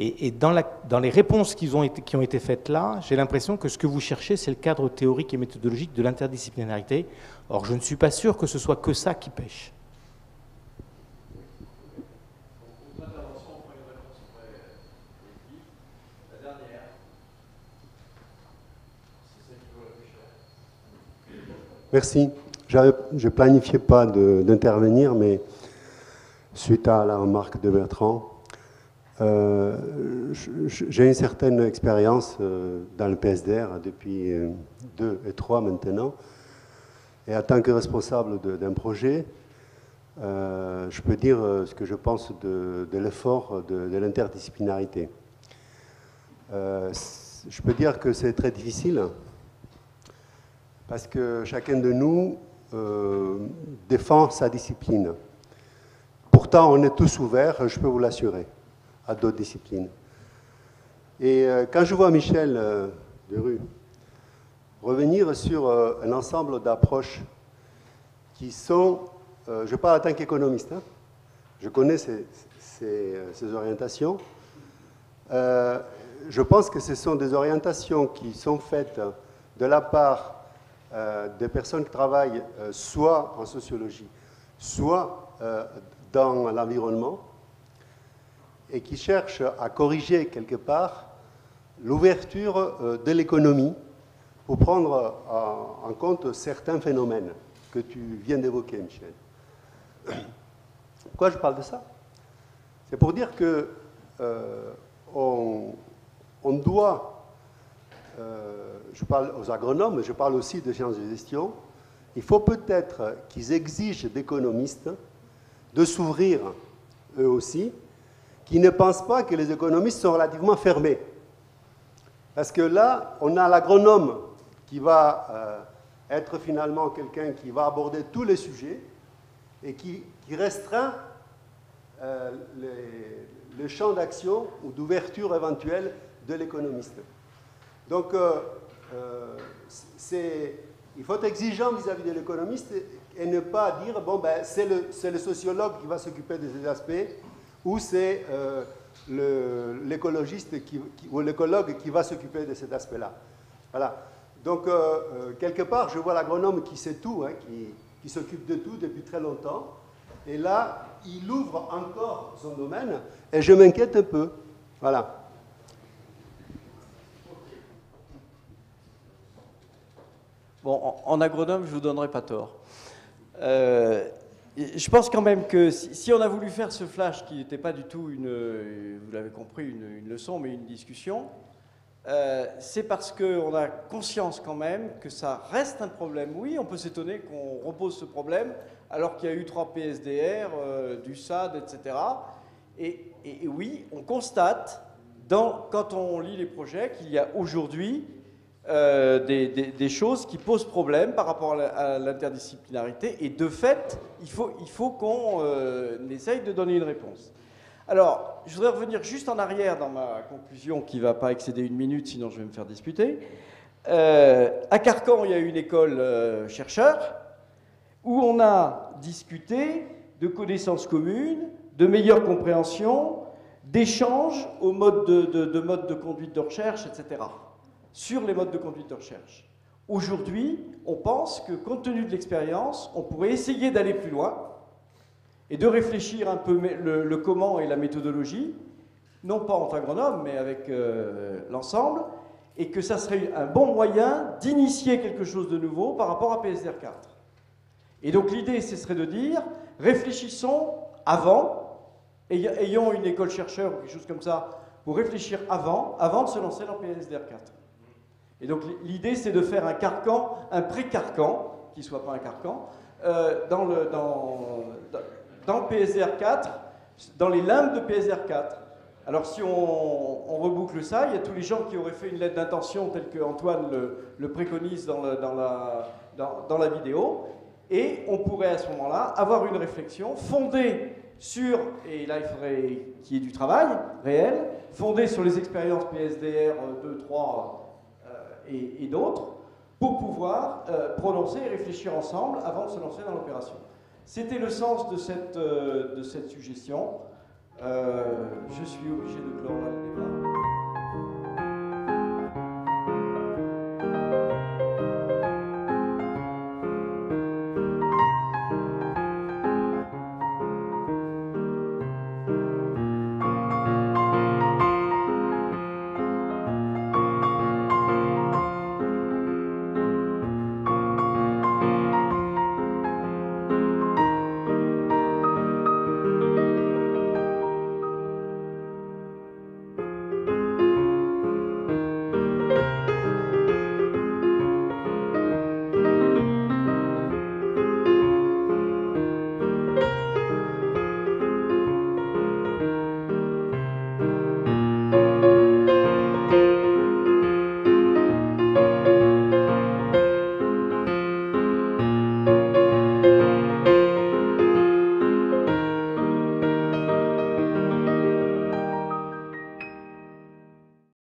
Et dans les réponses qui ont été faites là, j'ai l'impression que ce que vous cherchez, c'est le cadre théorique et méthodologique de l'interdisciplinarité. Or, je ne suis pas sûr que ce soit que ça qui pêche. Merci. Je ne planifiais pas d'intervenir, mais suite à la remarque de Bertrand, j'ai une certaine expérience dans le PSDR depuis 2 et 3 maintenant. Et en tant que responsable d'un projet, je peux dire ce que je pense de l'effort de l'interdisciplinarité. Je peux dire que c'est très difficile parce que chacun de nous défend sa discipline. Pourtant, on est tous ouverts, je peux vous l'assurer, à d'autres disciplines. Et quand je vois Michel Derue revenir sur un ensemble d'approches qui sont, je parle en tant qu'économiste, hein, je connais ces orientations, je pense que ce sont des orientations qui sont faites de la part des personnes qui travaillent soit en sociologie, soit dans l'environnement, et qui cherchent à corriger quelque part l'ouverture de l'économie pour prendre en compte certains phénomènes que tu viens d'évoquer, Michel. Pourquoi je parle de ça? C'est pour dire que on doit, je parle aux agronomes, mais je parle aussi de sciences de gestion, il faut peut-être qu'ils exigent d'économistes de s'ouvrir eux aussi, qui ne pensent pas que les économistes sont relativement fermés. Parce que là, on a l'agronome qui va être finalement quelqu'un qui va aborder tous les sujets et qui restreint le champ d'action ou d'ouverture éventuelle de l'économiste. Donc, il faut être exigeant vis-à-vis de l'économiste et ne pas dire, bon, ben, c'est le sociologue qui va s'occuper de ces aspects, ou c'est l'écologiste ou l'écologue qui va s'occuper de cet aspect-là. Voilà. Donc, quelque part, je vois l'agronome qui sait tout, hein, qui s'occupe de tout depuis très longtemps, et là, il ouvre encore son domaine, et je m'inquiète un peu. Voilà. Bon, en agronome, je ne vous donnerai pas tort. Je pense quand même que si on a voulu faire ce flash, qui n'était pas du tout vous l'avez compris, une leçon, mais une discussion, c'est parce qu'on a conscience quand même que ça reste un problème. Oui, on peut s'étonner qu'on repose ce problème, alors qu'il y a eu 3 PSDR, du SAD, etc. Et oui, on constate, quand on lit les projets, qu'il y a aujourd'hui des choses qui posent problème par rapport à l'interdisciplinarité, et de fait, il faut qu'on essaye de donner une réponse. Alors, je voudrais revenir juste en arrière dans ma conclusion, qui ne va pas excéder 1 minute, sinon je vais me faire disputer. À Carcan, il y a une école chercheur, où on a discuté de connaissances communes, de meilleure compréhension, d'échanges aux modes de conduite de recherche, etc., sur les modes de conduite de recherche. Aujourd'hui, on pense que, compte tenu de l'expérience, on pourrait essayer d'aller plus loin et de réfléchir un peu le comment et la méthodologie, non pas entre agronomes, mais avec l'ensemble, et que ça serait un bon moyen d'initier quelque chose de nouveau par rapport à PSDR 4. Et donc l'idée, ce serait de dire, réfléchissons avant, ayons une école chercheur ou quelque chose comme ça, pour réfléchir avant de se lancer dans PSDR 4. Et donc l'idée, c'est de faire un carcan, un pré-carcan, qui ne soit pas un carcan, dans PSDR 4, dans les limbes de PSDR 4. Alors si on reboucle ça, il y a tous les gens qui auraient fait une lettre d'intention telle que Antoine le préconise dans la vidéo, et on pourrait à ce moment-là avoir une réflexion fondée sur, et là il faudrait qu'il y ait du travail réel, fondée sur les expériences PSDR 2, 3 et d'autres, pour pouvoir prononcer et réfléchir ensemble avant de se lancer dans l'opération. C'était le sens de cette suggestion. Je suis obligé de clore là le débat.